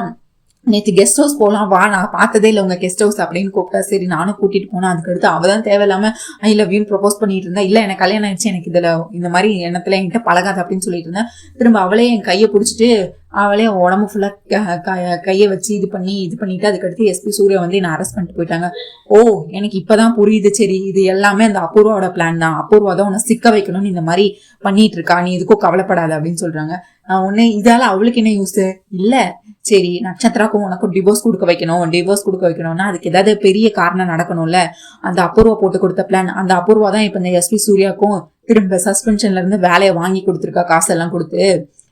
நேற்று கெஸ்ட் ஹவுஸ் போகலாம் வா, நான் பார்த்ததே இல்லை உங்க கெஸ்ட் ஹவுஸ் அப்படின்னு கூப்பிட்டா. சரி நானும் கூட்டிட்டு போனேன். அதுக்கடுத்து அவதான் தேவையில்லாம ஐ லவ் யூன்னு ப்ரொபோஸ் பண்ணிட்டு இருந்தா. இல்ல எனக்கு கல்யாணம் ஆயிடுச்சு, எனக்கு இதுல இந்த மாதிரி எண்ணத்துல என்கிட்ட பழகாது அப்படின்னு சொல்லிட்டு இருந்தேன். திரும்ப அவளே என் கையை பிடிச்சிட்டு அவளே உடம்பு ஃபுல்லா கையை வச்சு இது பண்ணிட்டு அதுக்கடுத்து எஸ்பி சூர்யா வந்து என்ன அரெஸ்ட் பண்ணிட்டு போயிட்டாங்க. ஓ எனக்கு இப்பதான் புரியுது, சரி இது எல்லாமே அந்த அபூர்வாவோட பிளான் தான், அபூர்வா தான் உன்னை சிக்க வைக்கணும்னு இந்த மாதிரி பண்ணிட்டு இருக்கா, நீ எதுக்கும் கவலைப்படாத அப்படின்னு சொல்றாங்க. உடனே இதால அவளுக்கு என்ன யூஸ், இல்ல சரி நட்சத்திராக்கும் உனக்கும் டிவோர்ஸ் கொடுக்க வைக்கணும்னா அதுக்கு ஏதாவது பெரிய காரணம் நடக்கணும்ல, அந்த அபூர்வா போட்டு கொடுத்த பிளான், அந்த அபூர்வா தான் இப்ப இந்த எஸ்பி சூர்யாக்கும் திரும்ப சஸ்பென்ஷன்ல இருந்து வேலையை வாங்கி கொடுத்துருக்கா, காசெல்லாம் கொடுத்து,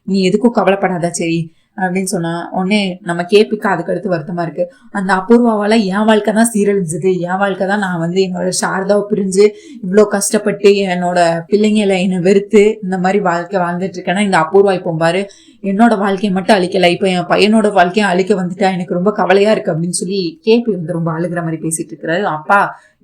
நீ எதுக்கும் கவலைப்படாத சரி அப்படின்னு சொன்னா. உடனே நம்ம கேபிக்கு அதுக்கடுத்து வருத்தமா இருக்கு. அந்த அபூர்வாவால என் வாழ்க்கை தான் சீரழிஞ்சது, என் வாழ்க்கை தான், நான் வந்து என்னோட சாரதாவை பிரிஞ்சு இவ்வளவு கஷ்டப்பட்டு என்னோட பிள்ளைங்களை என்னை வெறுத்து இந்த மாதிரி வாழ்க்கை வாழ்ந்துட்டு இருக்கேன்னா இந்த அபூர்வா இப்போ பாரு என்னோட வாழ்க்கையை மட்டும் அழிக்கல, இப்ப என் பையனோட வாழ்க்கையை அழிக்க வந்துட்டா, எனக்கு ரொம்ப கவலையா இருக்கு அப்படின்னு சொல்லி கேபி வந்து ரொம்ப அழுகிற மாதிரி பேசிட்டு இருக்கிறாரு. அப்பா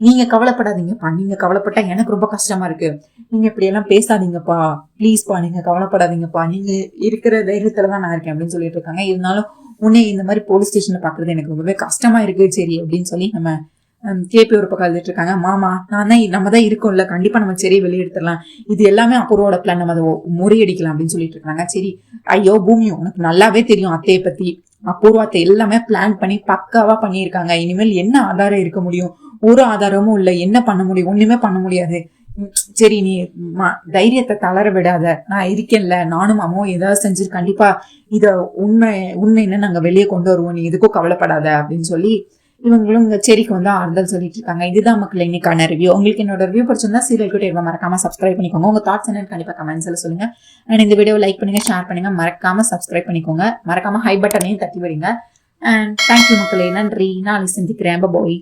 நீங்க கவலைப்படாதீங்கப்பா, நீங்க கவலைப்பட்டா எனக்கு ரொம்ப கஷ்டமா இருக்கு, நீங்க இப்படி எல்லாம் பேசாதீங்கப்பா ப்ளீஸ்ப்பா, நீங்க கவலைப்படாதீங்கப்பா, நீங்க இருக்கிற தைரியத்துலதான் நான் இருக்கேன் அப்படின்னு சொல்லிட்டு இருக்காங்க. இருந்தாலும் உன்னை இந்த மாதிரி போலீஸ் ஸ்டேஷன்ல பாக்குறது எனக்கு ரொம்பவே கஷ்டமா இருக்கு சரி அப்படின்னு சொல்லி நம்ம கேபி ஒரு பக்கம் எழுதிட்டு இருக்காங்க. மாமா நம்ம தான் இருக்கோம்ல, கண்டிப்பா நம்ம சரி வெளியெடுத்துடலாம், இது எல்லாமே அபூர்வோட பிளான், நம்ம அதை முறியடிக்கலாம் அப்படின்னு சொல்லிட்டு இருக்காங்க. சரி ஐயோ பூமி உனக்கு நல்லாவே தெரியும் அத்தையை பத்தி, அபூர்வத்தை எல்லாமே பிளான் பண்ணி பக்காவா பண்ணியிருக்காங்க, இனிமேல் என்ன ஆதாரம் இருக்க முடியும், ஒரு ஆதாரமும் இல்லை, என்ன பண்ண முடியும், ஒண்ணுமே பண்ண முடியாது, சரி நீ தைரியத்தை தளர விடாத, நான் இருக்கேன்ல, நானும் அம்மாவும் ஏதாவது செஞ்சு கண்டிப்பா இத உண்மைன்னு நாங்க வெளியே கொண்டு வருவோம், நீ எதுக்கும் கவலைப்படாத அப்படின்னு சொல்லி இவங்களும் இங்க செடிக்கு வந்து ஆறுதல் சொல்லிட்டு இருக்காங்க. இதுதான் மக்கள் இன்னைக்கான ரிவ்யூ. உங்களுக்கு என்னோட ரிவ்யூ பிடிச்சிருந்தா சீரியல் கூட மறக்காம சப்ஸ்கிரைப் பண்ணிக்கோங்க. உங்க தாட்ஸ் என்னன்னு கண்டிப்பா கமெண்ட்ஸ்ல சொல்லுங்க. அண்ட் இந்த வீடியோ லைக் பண்ணுங்க, ஷேர் பண்ணுங்க, மறக்காம சப்ஸ்கிரைப் பண்ணிக்கோங்க, மறக்காம ஹை பட்டனையும் தட்டி விடுங்க. அண்ட் தேங்க்யூ மக்களே, நன்றி, நாளை சந்திக்கிறேன், பாய்.